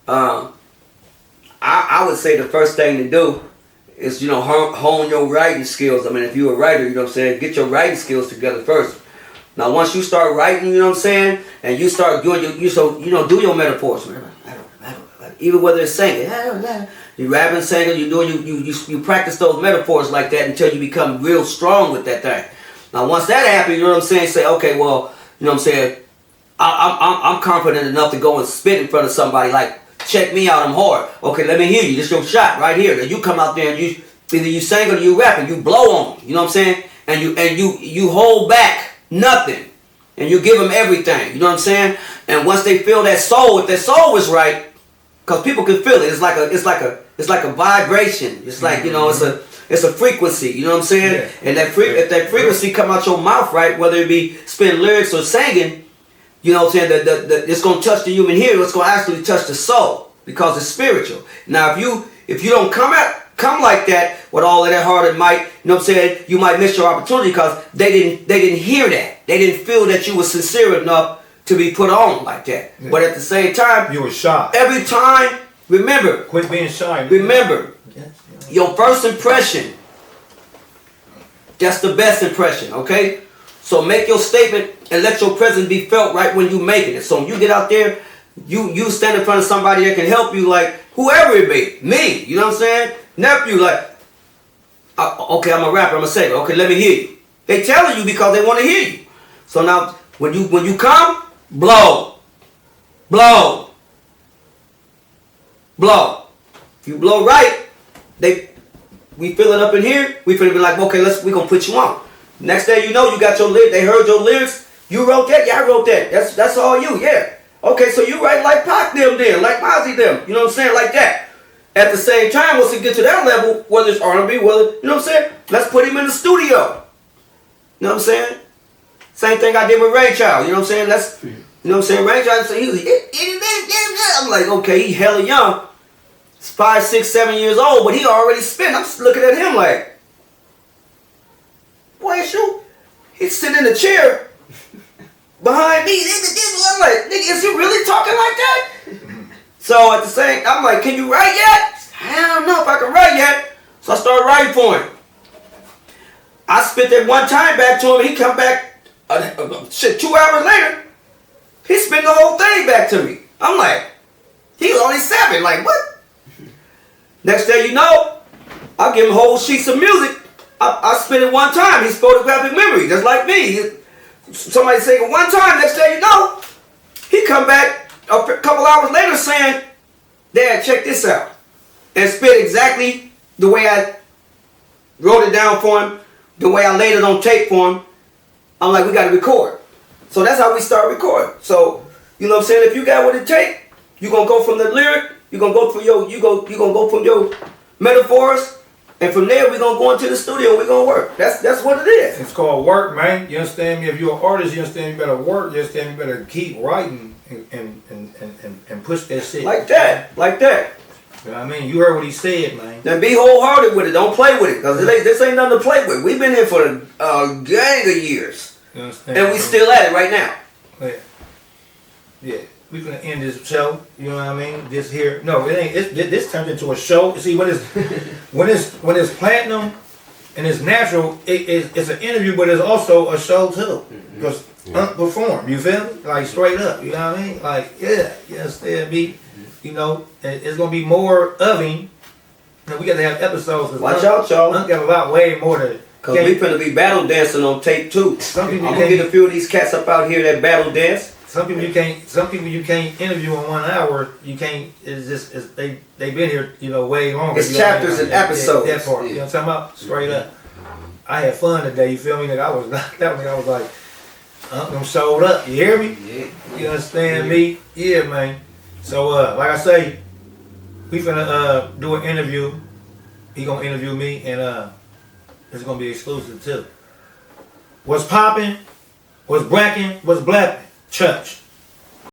D: I would say the first thing to do is, you know, hone your writing skills. I mean, if you're a writer, you know what I'm saying, get your writing skills together first. Now, once you start writing, you know what I'm saying, and you start doing do your metaphors. Even whether it's singing, you rapping, singing, you practice those metaphors like that until you become real strong with that thing. Now, once that happens, you know what I'm saying, say, okay, well, you know what I'm saying, I'm confident enough to go and spit in front of somebody, like, check me out, I'm hard. Okay, let me hear you. This your shot right here. Then you come out there and you either you sing or you rap and you blow on them. You know what I'm saying? And you hold back nothing, and you give them everything. You know what I'm saying? And once they feel that soul, if that soul is right, because people can feel it. It's like a vibration. It's like, you know, it's a frequency. You know what I'm saying? Yeah. And if that frequency come out your mouth right, whether it be spitting lyrics or singing, you know what I'm saying, it's going to touch the human hearing. It's going to actually touch the soul because it's spiritual. Now, if you don't come like that with all of that heart and might, you know what I'm saying, you might miss your opportunity because they didn't hear that. They didn't feel that you were sincere enough to be put on like that. Yeah. But at the same time,
A: you were shy.
D: Every time, remember.
A: Quit being shy.
D: Remember, your first impression, that's the best impression, okay? So make your statement and let your presence be felt right when you making it. So when you get out there, you stand in front of somebody that can help you, like whoever it be, me, you know what I'm saying? Nephew, like, okay, I'm a rapper, I'm a singer. Okay, let me hear you. They telling you because they want to hear you. So now when you come, blow. If you blow right, we fill it up in here. We finna be like, okay, we gonna put you on. Next day, you know, you got your lyrics. They heard your lyrics. You wrote that. Yeah, I wrote that. That's all you. Yeah. Okay, so you write like Pac them then, like Mozzie them. You know what I'm saying? Like that. At the same time, once it get to that level, whether it's R&B, whether, you know what I'm saying? Let's put him in the studio. You know what I'm saying? Same thing I did with Ray Charles. You know what I'm saying? You know what I'm saying? Ray Charles, he was, I'm like, okay, he hella young. He's 5, 6, 7 years old, but he already spent. I'm just looking at him like, boy, shoot. He's sitting in the chair behind me. I'm like, nigga, is he really talking like that? So at the same, I'm like, can you write yet? I don't know if I can write yet. So I started writing for him. I spit that one time back to him. He come back, 2 hours later, he spit the whole thing back to me. I'm like, he was only 7. Like, what? Next day, you know, I give him whole sheets of music. I spit it one time. He's photographic memory, just like me. Somebody sing it one time. Next day, you know, he come back a couple hours later saying, Dad, check this out. And spit exactly the way I wrote it down for him, the way I laid it on tape for him. I'm like, we got to record. So that's how we start recording. So, you know what I'm saying? If you got what it takes, you're going to go from the lyric, you're going to go from your metaphors, And from there, we're going to go into the studio and we're going to work. That's what it is.
A: It's called work, man. You understand me? If you're an artist, you understand you better work. You understand you better keep writing and push that shit.
D: Like that. Like that.
A: You know what I mean? You heard what he said, man.
D: Now be wholehearted with it. Don't play with it. Because this ain't nothing to play with. We've been here for a gang of years.
A: You understand?
D: And we still at it right now.
A: Yeah. Yeah. We're gonna end this show. You know what I mean? This here. No, it ain't. This turned into a show. See, when it's platinum and it's natural, it's an interview, but it's also a show too. Because perform. You feel me? Like straight up. You know what I mean? Like yeah. You understand me? You know, it's gonna be more of him. And we got to have episodes.
D: Watch out, y'all.
A: Got a lot way more to.
D: Because we finna be battle dancing on tape too. I'm gonna get a few of these cats up out here that battle dance.
A: Some people you can't interview in 1 hour. You can't. They've been here, you know, way longer.
D: It's chapters and episodes.
A: That part. You know what I'm talking about? Straight up. I had fun today. You feel me? Like I was like, I'm sold up. You hear me?
B: Yeah.
A: You understand me? Yeah, man. So like I say, we finna do an interview. He gonna interview me, and it's gonna be exclusive too. What's poppin'? What's Brackin? What's Blappin? Church.